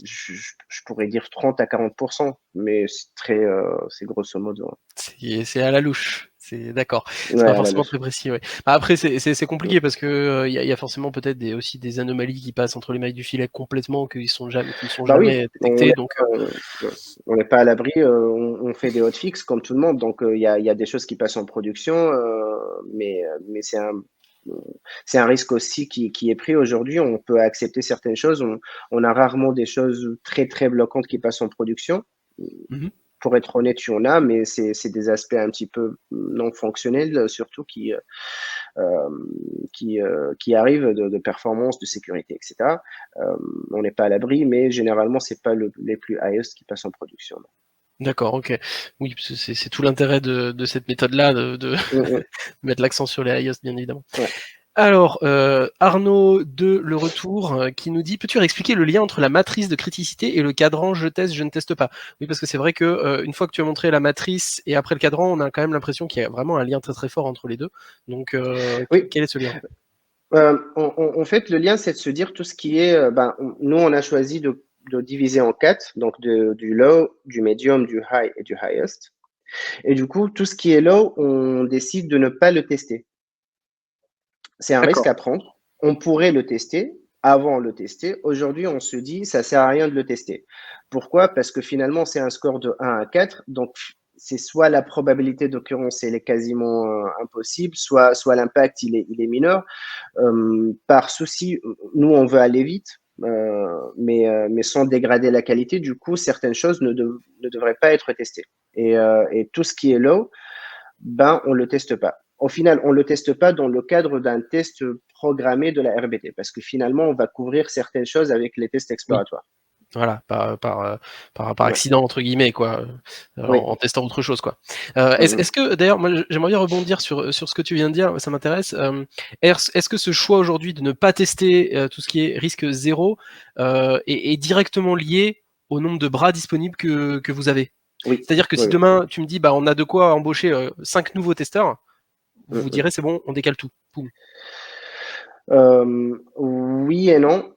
[SPEAKER 2] je pourrais dire 30 à 40%, mais c'est grosso modo.
[SPEAKER 1] C'est à la louche. C'est d'accord. C'est
[SPEAKER 2] Ouais,
[SPEAKER 1] pas
[SPEAKER 2] à la
[SPEAKER 1] forcément
[SPEAKER 2] louche.
[SPEAKER 1] très précis. Ouais. Après, c'est compliqué parce que y a forcément peut-être aussi des anomalies qui passent entre les mailles du filet complètement qui ne sont
[SPEAKER 2] Bah oui,
[SPEAKER 1] jamais détectées. Donc,
[SPEAKER 2] on n'est pas à l'abri, on fait des hotfix comme tout le monde, donc il y a des choses qui passent en production, mais c'est un risque aussi qui est pris aujourd'hui. On peut accepter certaines choses, on a rarement des choses très très bloquantes qui passent en production.
[SPEAKER 1] mhm.
[SPEAKER 2] Pour être honnête, il y en a, mais c'est des aspects un petit peu non fonctionnels, surtout euh, qui arrivent de performance, de sécurité, etc. On n'est pas à l'abri, mais généralement, c'est pas les plus highest qui passent en production.
[SPEAKER 1] D'accord, ok. Oui, parce que c'est tout l'intérêt de cette méthode-là, de
[SPEAKER 2] Mm,
[SPEAKER 1] mettre l'accent sur les highest, bien évidemment.
[SPEAKER 2] ouais.
[SPEAKER 1] Alors, Arnaud de Le Retour qui nous dit peux-tu réexpliquer le lien entre la matrice de criticité et le cadran je teste, je ne teste pas? Oui, parce que c'est vrai que une fois que tu as montré la matrice et après le cadran, on a quand même l'impression qu'il y a vraiment un lien très très fort entre les deux. Donc,
[SPEAKER 2] Oui,
[SPEAKER 1] quel est ce lien?
[SPEAKER 2] en fait, le lien, c'est de se dire tout ce qui est. Nous, on a choisi de diviser en quatre, donc du low, du medium, du high et du highest. Et du coup, tout ce qui est low, on décide de ne pas le tester. C'est un risque
[SPEAKER 1] D'accord.
[SPEAKER 2] à prendre. On pourrait le tester. Avant le tester. Aujourd'hui, on se dit, ça sert à rien de le tester. Pourquoi? Parce que finalement, c'est un score de 1 à 4. Donc, c'est soit la probabilité d'occurrence, elle est quasiment impossible, soit l'impact, il est mineur. Par souci, nous, on veut aller vite, mais sans dégrader la qualité. Du coup, certaines choses ne devraient pas être testées. Et tout ce qui est low, ben, on le teste pas. Au final, on le teste pas dans le cadre d'un test programmé de la RBT, parce que finalement, on va couvrir certaines choses avec les tests
[SPEAKER 1] Oui.
[SPEAKER 2] exploratoires.
[SPEAKER 1] Voilà, par
[SPEAKER 2] Ouais.
[SPEAKER 1] accident entre guillemets quoi,
[SPEAKER 2] Oui.
[SPEAKER 1] en testant autre chose quoi.
[SPEAKER 2] Mm-hmm.
[SPEAKER 1] Est-ce que d'ailleurs, moi j'aimerais bien rebondir sur ce que tu viens de dire, ça m'intéresse. Est-ce que ce choix aujourd'hui de ne pas tester tout ce qui est risque zéro est directement lié au nombre de bras disponibles que vous avez?
[SPEAKER 2] Oui.
[SPEAKER 1] C'est-à-dire que
[SPEAKER 2] Oui,
[SPEAKER 1] si
[SPEAKER 2] oui.
[SPEAKER 1] demain tu me dis bah on a de quoi embaucher 5 nouveaux testeurs, vous
[SPEAKER 2] Mm-hmm.
[SPEAKER 1] direz c'est bon, on décale tout. Poum.
[SPEAKER 2] Oui et non,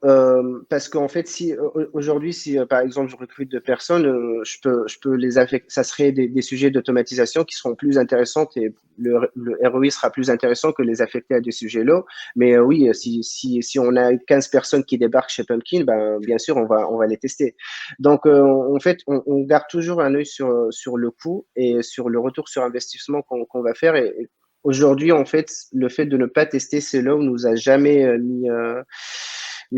[SPEAKER 2] parce qu'en fait, si aujourd'hui, si par exemple je recrute deux personnes, je peux les affecter. Ça serait des sujets d'automatisation qui seront plus intéressants et le ROI sera plus intéressant que les affecter à des sujets low. Mais oui, si on a 15 personnes qui débarquent chez Pumpkin, ben bien sûr on va les tester. Donc en fait, on garde toujours un œil sur le coût et sur le retour sur investissement qu'on va faire et aujourd'hui, en fait, le fait de ne pas tester Celo nous a jamais mis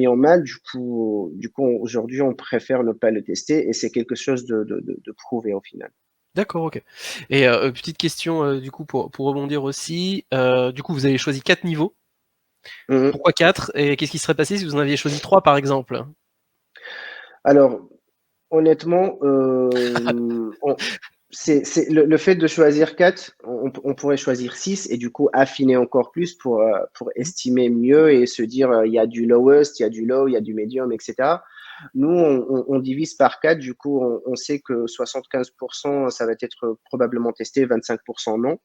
[SPEAKER 2] en mal. Du coup, aujourd'hui, on préfère ne pas le tester et c'est quelque chose de prouvé au final.
[SPEAKER 1] D'accord, ok. Et petite question du coup pour rebondir aussi, du coup vous avez choisi 4 niveaux.
[SPEAKER 2] Mhm.
[SPEAKER 1] Pourquoi 4? Et qu'est-ce qui serait passé si vous en aviez choisi 3 par exemple?
[SPEAKER 2] Alors, honnêtement, c'est le fait de choisir 4, on pourrait choisir 6 et du coup affiner encore plus pour
[SPEAKER 1] Mhm.
[SPEAKER 2] estimer mieux et se dire il y a du lowest, il y a du low, il y a du medium, etc. Nous, on divise par 4, du coup, on sait que 75% ça va être probablement testé, 25% non.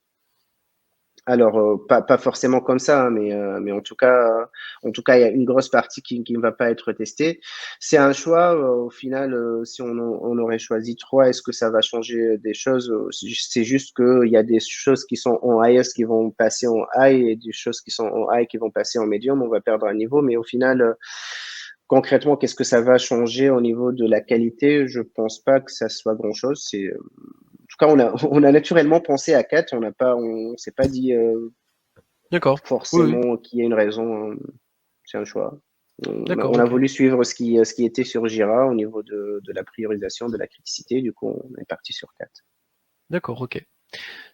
[SPEAKER 2] Alors, pas forcément comme ça, hein, mais en tout cas, il y a une grosse partie qui ne va pas être testée. C'est un choix. Au final, si on aurait choisi 3, est-ce que ça va changer des choses? C'est juste qu'il y a des choses qui sont en highest qui vont passer en high et des choses qui sont en high qui vont passer en medium. On va perdre un niveau, mais au final, concrètement, qu'est-ce que ça va changer au niveau de la qualité? Je pense pas que ça soit grand-chose. En tout cas, on a naturellement pensé à 4. On s'est pas dit
[SPEAKER 1] D'accord. Oui, oui.
[SPEAKER 2] forcément qu'il y ait une raison. C'est un choix.
[SPEAKER 1] D'accord,
[SPEAKER 2] On a
[SPEAKER 1] ok.
[SPEAKER 2] voulu suivre ce qui était sur Jira au niveau de la priorisation, de la criticité. Du coup, on est parti sur 4.
[SPEAKER 1] D'accord, ok.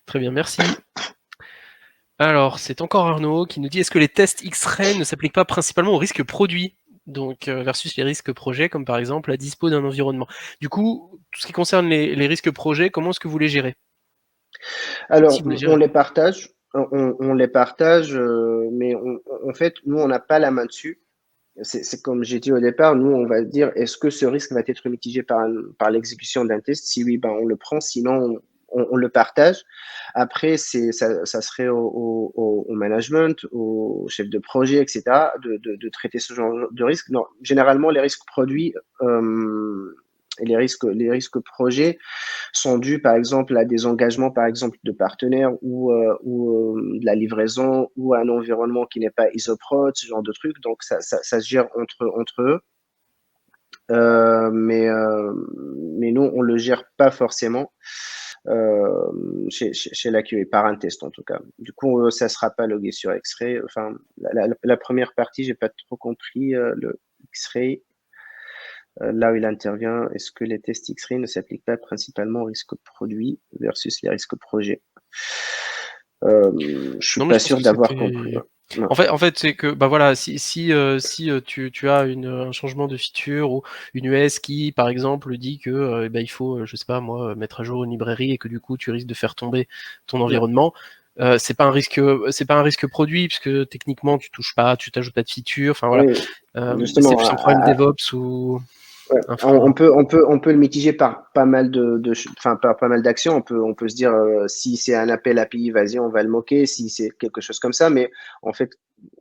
[SPEAKER 1] Très bien, merci. Alors, c'est encore Arnaud qui nous dit est-ce que les tests X-Ray ne s'appliquent pas principalement aux risques produits, donc versus les risques projets, comme par exemple la dispo d'un environnement. Du coup, tout ce qui concerne les risques projets, comment est-ce que vous les gérez? Si
[SPEAKER 2] Alors,
[SPEAKER 1] vous les
[SPEAKER 2] on
[SPEAKER 1] gérez.
[SPEAKER 2] les partage. On les partage, mais en fait, nous, on n'a pas la main dessus. C'est comme j'ai dit au départ, nous, on va dire, est-ce que ce risque va être mitigé par l'exécution d'un test? Si oui, ben, on le prend, sinon, on le partage. Après, ça serait au management, au chef de projet, etc., de traiter ce genre de risque. Non, généralement, les risques produits et les risques projets sont dus, par exemple, à des engagements, par exemple, de partenaires ou de la livraison ou à un environnement qui n'est pas isoprod, ce genre de trucs. Donc, ça se gère entre eux. Mais nous, on le gère pas forcément chez la QA, par un test en tout cas. Du coup, ça sera pas logué sur X-Ray. Enfin, la première partie, j'ai pas trop compris le X-Ray. Là où il intervient, est-ce que les tests X-Ray ne s'appliquent pas principalement aux risques produits versus les risques projets? Je suis
[SPEAKER 1] Non, mais
[SPEAKER 2] pas
[SPEAKER 1] je pense
[SPEAKER 2] sûr
[SPEAKER 1] que
[SPEAKER 2] d'avoir compris.
[SPEAKER 1] c'était.
[SPEAKER 2] Non.
[SPEAKER 1] En fait, c'est que, bah voilà, si tu as un changement de feature ou une US qui, par exemple, dit que bah, il faut, je sais pas moi, mettre à jour une librairie et que du coup tu risques de faire tomber ton
[SPEAKER 2] Ouais.
[SPEAKER 1] environnement, c'est pas un risque produit puisque techniquement tu touches pas, tu t'ajoutes pas de feature, enfin voilà,
[SPEAKER 2] Oui,
[SPEAKER 1] c'est
[SPEAKER 2] justement,
[SPEAKER 1] plus un problème DevOps ou
[SPEAKER 2] ouais,
[SPEAKER 1] infra.
[SPEAKER 2] on peut le mitiger par pas mal enfin, par pas mal d'actions. On peut se dire, si c'est un appel API, vas-y, on va le moquer, si c'est quelque chose comme ça. Mais en fait,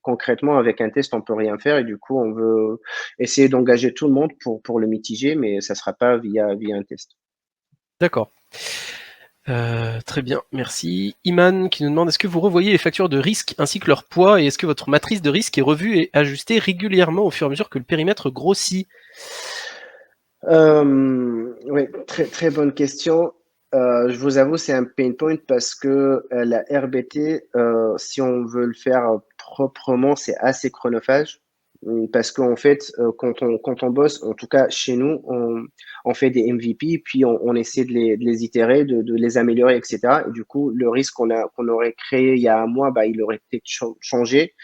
[SPEAKER 2] concrètement, avec un test, on peut rien faire et du coup, on veut essayer d'engager tout le monde pour le mitiger, mais ça sera pas via un test.
[SPEAKER 1] D'accord. Très bien, merci. Iman qui nous demande est-ce que vous revoyez les factures de risque ainsi que leur poids et est-ce que votre matrice de risque est revue et ajustée régulièrement au fur et à mesure que le périmètre grossit?
[SPEAKER 2] Oui, très bonne question. Je vous avoue, c'est un pain point parce que la RBT, si on veut le faire proprement, c'est assez chronophage. Parce qu'en fait, quand on bosse, en tout cas chez nous, on fait des MVP, puis on essaie de les itérer, de les améliorer, etc. Et du coup, le risque qu'on aurait créé il y a un mois, bah, il aurait peut-être changé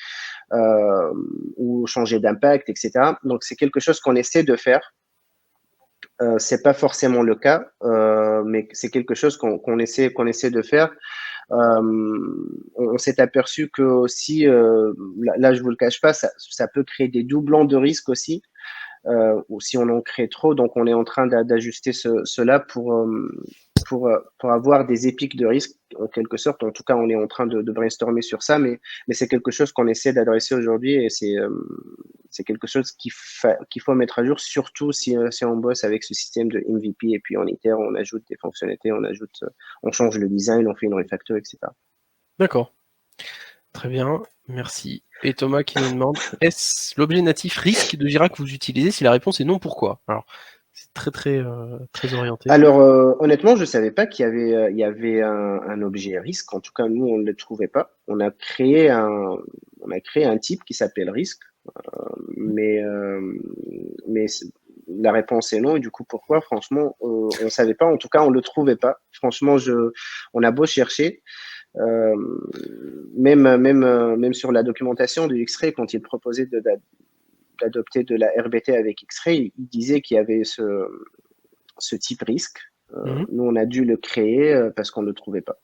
[SPEAKER 2] euh, ou changé d'impact, etc. Donc, c'est quelque chose qu'on essaie de faire. C'est pas forcément le cas, mais c'est quelque chose qu'on essaie de faire. On s'est aperçu que aussi, là je vous le cache pas, ça peut créer des doublons de risque aussi, ou si on en crée trop. Donc on est en train d'ajuster cela pour avoir des épiques de risque en quelque sorte. En tout cas, on est en train de brainstormer sur ça, mais c'est quelque chose qu'on essaie d'adresser aujourd'hui et c'est quelque chose qu'il faut mettre à jour, surtout si on bosse avec ce système de MVP et puis on itère, on ajoute des fonctionnalités, on change le design, on fait une refactor, etc.
[SPEAKER 1] D'accord, très bien, merci. Et Thomas qui nous demande est-ce l'objet natif risque de Jira que vous utilisez? Si la réponse est non, pourquoi? Alors, c'est très orienté.
[SPEAKER 2] Alors, honnêtement, je savais pas il y avait un objet risque. En tout cas, nous, on ne le trouvait pas. On a créé un type qui s'appelle risque, mais, la réponse est non. Et du coup, pourquoi? Franchement, on savait pas. En tout cas, on le trouvait pas. Franchement, on a beau chercher, euh, même sur la documentation du X-Ray, quand il proposait d'adopter de la RBT avec X-Ray, il disait qu'il y avait ce type risque.
[SPEAKER 1] Mhm.
[SPEAKER 2] Nous, on a dû le créer parce qu'on ne le trouvait pas.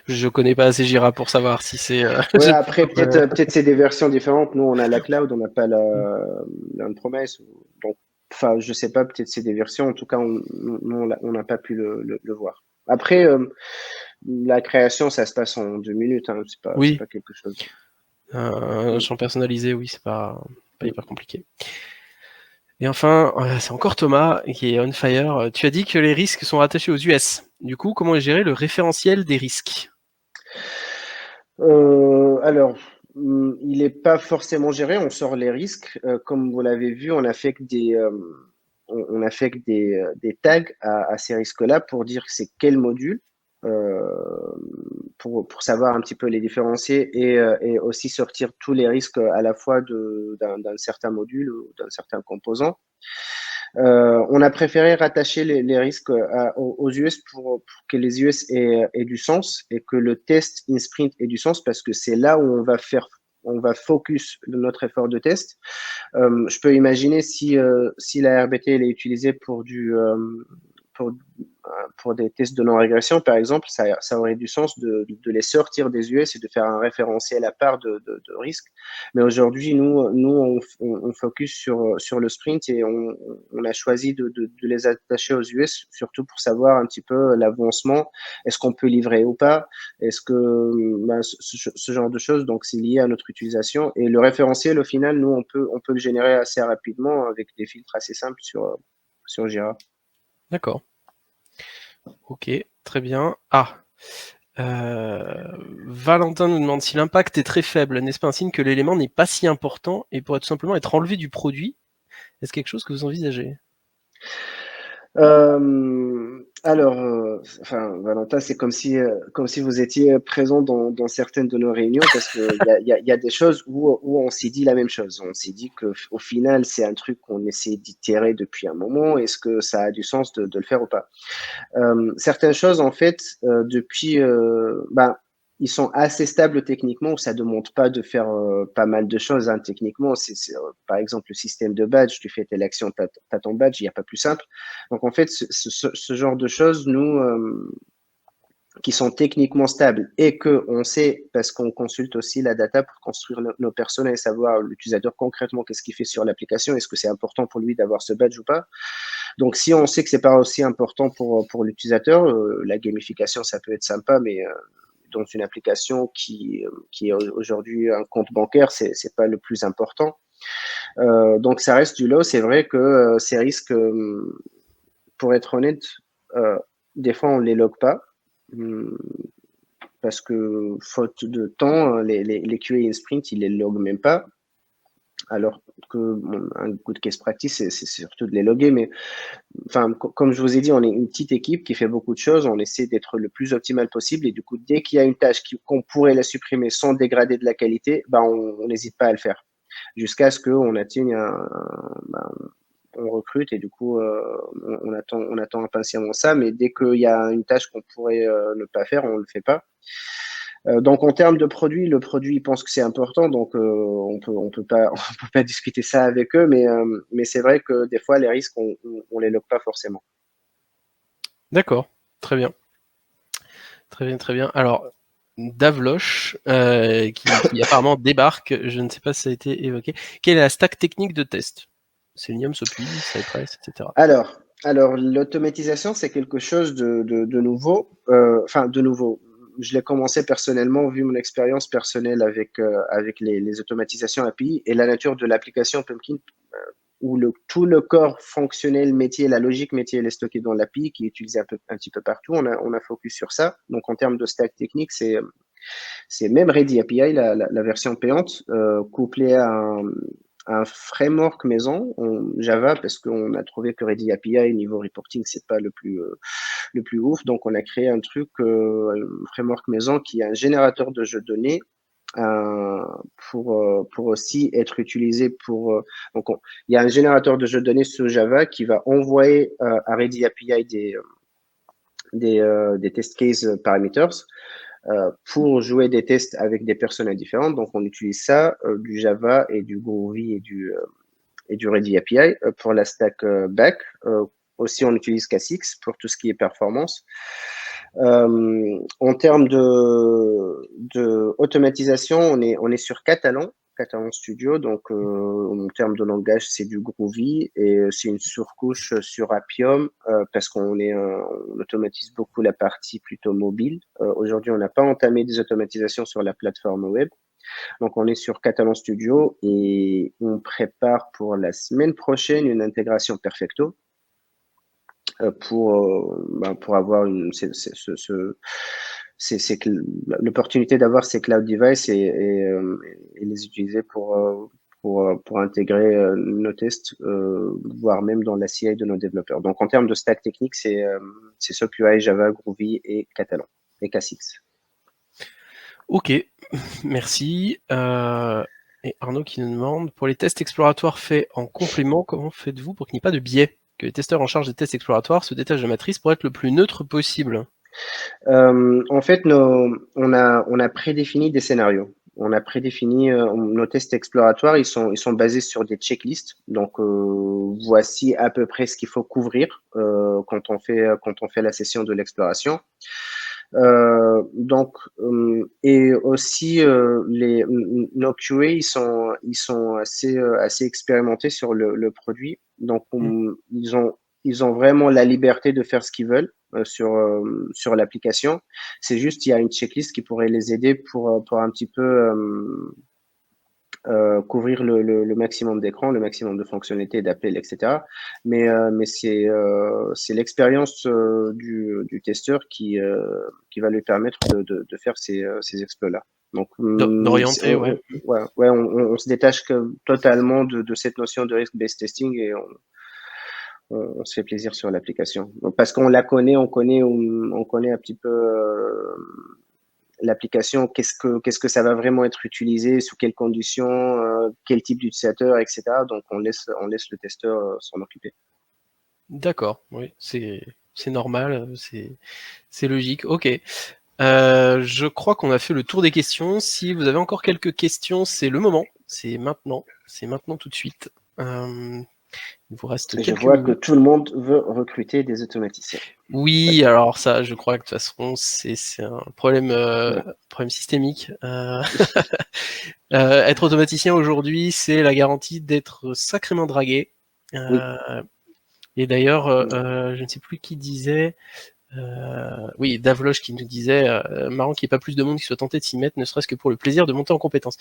[SPEAKER 1] Je connais pas assez Jira pour savoir si c'est.
[SPEAKER 2] Ouais,
[SPEAKER 1] J'ai
[SPEAKER 2] après,
[SPEAKER 1] pas
[SPEAKER 2] peut-être c'est des versions différentes. Nous, on a la cloud, on n'a pas la promesse. Donc, enfin, je sais pas, peut-être c'est des versions. En tout cas, on n'a pas pu le voir. Après, la création, ça se passe en 2 minutes. Hein. C'est
[SPEAKER 1] Oui,
[SPEAKER 2] pas quelque chose.
[SPEAKER 1] un
[SPEAKER 2] Mm.
[SPEAKER 1] champ personnalisé, oui, c'est pas hyper compliqué. Et enfin, c'est encore Thomas qui est on fire. Tu as dit que les risques sont rattachés aux US. Du coup, comment est géré le référentiel des risques?
[SPEAKER 2] Alors, il n'est pas forcément géré. On sort les risques. Comme vous l'avez vu, on affecte on affecte des tags à ces risques-là pour dire que c'est quel module, euh, pour savoir un petit peu les différencier et aussi sortir tous les risques à la fois d'un certain module ou d'un certain composant. On a préféré rattacher les risques aux US pour que les US aient du sens et que le test in sprint ait du sens parce que c'est là où on va focus notre effort de test. Je peux imaginer si la RBT elle est utilisée pour, pour des tests de non-régression, par exemple, ça aurait du sens de les sortir des US et de faire un référentiel à part de risques. Mais aujourd'hui, on focus sur le sprint et on a choisi de les attacher aux US, surtout pour savoir un petit peu l'avancement. Est-ce qu'on peut livrer ou pas? Est-ce que ben, ce genre de choses, donc c'est lié à notre utilisation. Et le référentiel, au final, nous, on peut le générer assez rapidement avec des filtres assez simples sur Jira.
[SPEAKER 1] D'accord. Ok, très bien. Ah, Valentin nous demande si l'impact est très faible, n'est-ce pas un signe que l'élément n'est pas si important et pourrait tout simplement être enlevé du produit? Est-ce quelque chose que vous envisagez?
[SPEAKER 2] Enfin, Valentin, c'est comme si vous étiez présent dans certaines de nos réunions parce il y a des choses où on s'est dit la même chose. On s'est dit que au final, c'est un truc qu'on essaie d'itérer depuis un moment. Est-ce que ça a du sens de le faire ou pas? Certaines choses, en fait, ils sont assez stables techniquement, ça ne demande pas de faire pas mal de choses hein, techniquement. Par exemple, le système de badge, tu fais telle action, tu as ton badge, il n'y a pas plus simple. Donc, en fait, ce genre de choses, nous, qui sont techniquement stables et que on sait, parce qu'on consulte aussi la data pour construire nos personas et savoir l'utilisateur concrètement qu'est-ce qu'il fait sur l'application, est-ce que c'est important pour lui d'avoir ce badge ou pas. Donc, si on sait que c'est pas aussi important pour l'utilisateur, la gamification, ça peut être sympa, mais dans une application qui est aujourd'hui un compte bancaire, c'est pas le plus important. Donc, ça reste du lot. C'est vrai que ces risques, pour être honnête, euh, des fois, on les log pas. Parce que faute de temps, les QA in sprint, ils les logent même pas. Alors que un good case practice, c'est surtout de les loguer, mais enfin, comme je vous ai dit, on est une petite équipe qui fait beaucoup de choses. On essaie d'être le plus optimal possible. Et du coup, dès qu'il y a une tâche qu'on pourrait la supprimer sans dégrader de la qualité, ben, on n'hésite pas à le faire. Jusqu'à ce qu'on atteigne ben, on recrute et du coup, on attend impatiemment ça. Mais dès qu'il y a une tâche qu'on pourrait ne pas faire, on ne le fait pas. Donc en termes de produit, le produit il pense que c'est important, donc on peut pas on peut pas discuter ça avec eux, mais c'est vrai que des fois les risques on les log pas forcément.
[SPEAKER 1] D'accord, très bien. Très bien, très bien. Alors, Davloche, qui apparemment débarque, je ne sais pas si ça a été évoqué. Quelle est la stack technique de test? Selenium, SOAP.UI, Cypress, etc.
[SPEAKER 2] Alors l'automatisation c'est quelque chose de nouveau, enfin de nouveau. Je l'ai commencé personnellement vu mon expérience personnelle avec les automatisations API et la nature de l'application Pumpkin où tout le corps fonctionnel métier, la logique métier, elle est stockée dans l'API qui est utilisée un petit peu partout. On a focus sur ça. Donc, en termes de stack technique, c'est même Ready API, la version payante, couplée à un framework maison en Java parce qu'on a trouvé que Ready API niveau reporting c'est pas le plus ouf donc on a créé un truc un framework maison qui est un générateur de jeux de données pour aussi être utilisé donc il y a un générateur de jeux de données sur Java qui va envoyer à Ready API des test case parameters pour jouer des tests avec des personnes différentes. Donc on utilise ça, du Java et du Groovy et du Ready API pour la stack back. aussi, on utilise K6 pour tout ce qui est performance. En termes de automatisation, on est sur Catalan Studio. Donc, en termes de langage, c'est du Groovy et c'est une surcouche sur Appium parce on automatise beaucoup la partie plutôt mobile. Aujourd'hui, on n'a pas entamé des automatisations sur la plateforme web. Donc, on est sur Catalan Studio et on prépare pour la semaine prochaine une intégration Perfecto pour avoir l'opportunité d'avoir ces cloud devices et les utiliser pour intégrer nos tests, voire même dans la CI de nos développeurs. Donc, en termes de stack technique, c'est SoapUI, Java, Groovy et Catalan et K6.
[SPEAKER 1] Ok, merci. Et Arnaud qui nous demande, pour les tests exploratoires faits en complément, comment faites-vous pour qu'il n'y ait pas de biais, que les testeurs en charge des tests exploratoires se détachent de la matrice pour être le plus neutre possible?
[SPEAKER 2] En fait, on a prédéfini des scénarios. On a prédéfini nos tests exploratoires, ils sont basés sur des checklists. Donc, voici à peu près ce qu'il faut couvrir quand on fait la session de l'exploration. Et aussi nos QA ils sont assez expérimentés sur le produit. Donc, ils ont vraiment la liberté de faire ce qu'ils veulent sur l'application. C'est juste, il y a une checklist qui pourrait les aider pour un petit peu couvrir le maximum d'écran, le maximum de fonctionnalités, d'appels, etc. Mais c'est l'expérience du testeur qui va lui permettre de faire ces exploits-là. Donc,
[SPEAKER 1] d'orienter, ouais.
[SPEAKER 2] On se détache totalement de cette notion de risk-based testing et on se fait plaisir sur l'application. Parce qu'on la connaît, on connaît un petit peu l'application, qu'est-ce que ça va vraiment être utilisé, sous quelles conditions, quel type d'utilisateur, etc. Donc, on laisse le testeur s'en occuper.
[SPEAKER 1] D'accord, oui, c'est normal, c'est logique. Ok. Je crois qu'on a fait le tour des questions. Si vous avez encore quelques questions, c'est le moment. C'est maintenant tout de suite. Il vous reste quelques
[SPEAKER 2] Je vois
[SPEAKER 1] minutes.
[SPEAKER 2] que tout le monde veut recruter des automaticiens.
[SPEAKER 1] Oui, alors ça, je crois que de toute façon, c'est un problème, problème systémique. Être automaticien aujourd'hui, c'est la garantie d'être sacrément dragué.
[SPEAKER 2] Oui.
[SPEAKER 1] Et d'ailleurs, je ne sais plus qui disait, oui, Davloche qui nous disait, marrant qu'il n'y ait pas plus de monde qui soit tenté de s'y mettre, ne serait-ce que pour le plaisir de monter en compétence.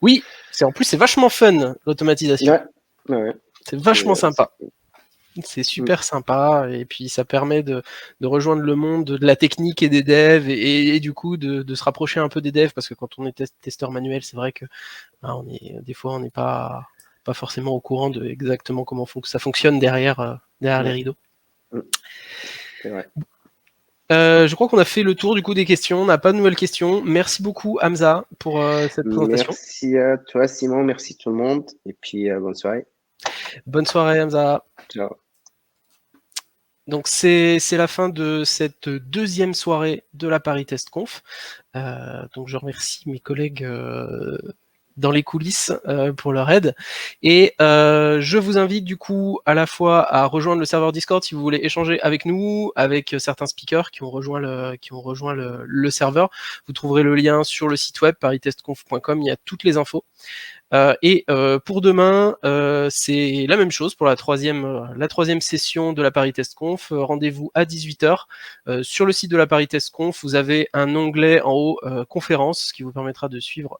[SPEAKER 1] Oui, en plus c'est vachement fun l'automatisation.
[SPEAKER 2] Ouais.
[SPEAKER 1] C'est vachement sympa. C'est super sympa, et puis ça permet de rejoindre le monde de la technique et des devs, et du coup de se rapprocher un peu des devs, parce que quand on est testeur manuel, c'est vrai que des fois on n'est pas forcément au courant de exactement comment ça fonctionne derrière les rideaux.
[SPEAKER 2] C'est vrai.
[SPEAKER 1] Je crois qu'on a fait le tour du coup des questions, on n'a pas de nouvelles questions. Merci beaucoup Hamza pour cette présentation.
[SPEAKER 2] Merci à toi Simon, merci tout le monde, et puis bonne soirée.
[SPEAKER 1] Bonne soirée Hamza.
[SPEAKER 2] Ciao.
[SPEAKER 1] Donc c'est la fin de cette deuxième soirée de la Paris Test Conf. Donc je remercie mes collègues dans les coulisses pour leur aide. Et je vous invite du coup à la fois à rejoindre le serveur Discord si vous voulez échanger avec nous, avec certains speakers qui ont rejoint le serveur. Vous trouverez le lien sur le site web paritestconf.com, il y a toutes les infos. Et pour demain, c'est la même chose pour la troisième session de la Paris Test Conf. Rendez-vous à 18h. Sur le site de la Paris Test Conf, vous avez un onglet en haut conférence, ce qui vous permettra de suivre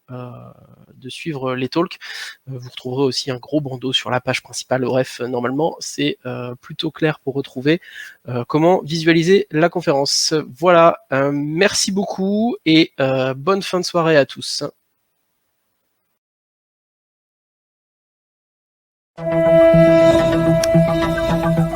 [SPEAKER 1] les talks. Vous retrouverez aussi un gros bandeau sur la page principale. Bref, normalement, c'est plutôt clair pour retrouver comment visualiser la conférence. Voilà, merci beaucoup et bonne fin de soirée à tous. Thank you.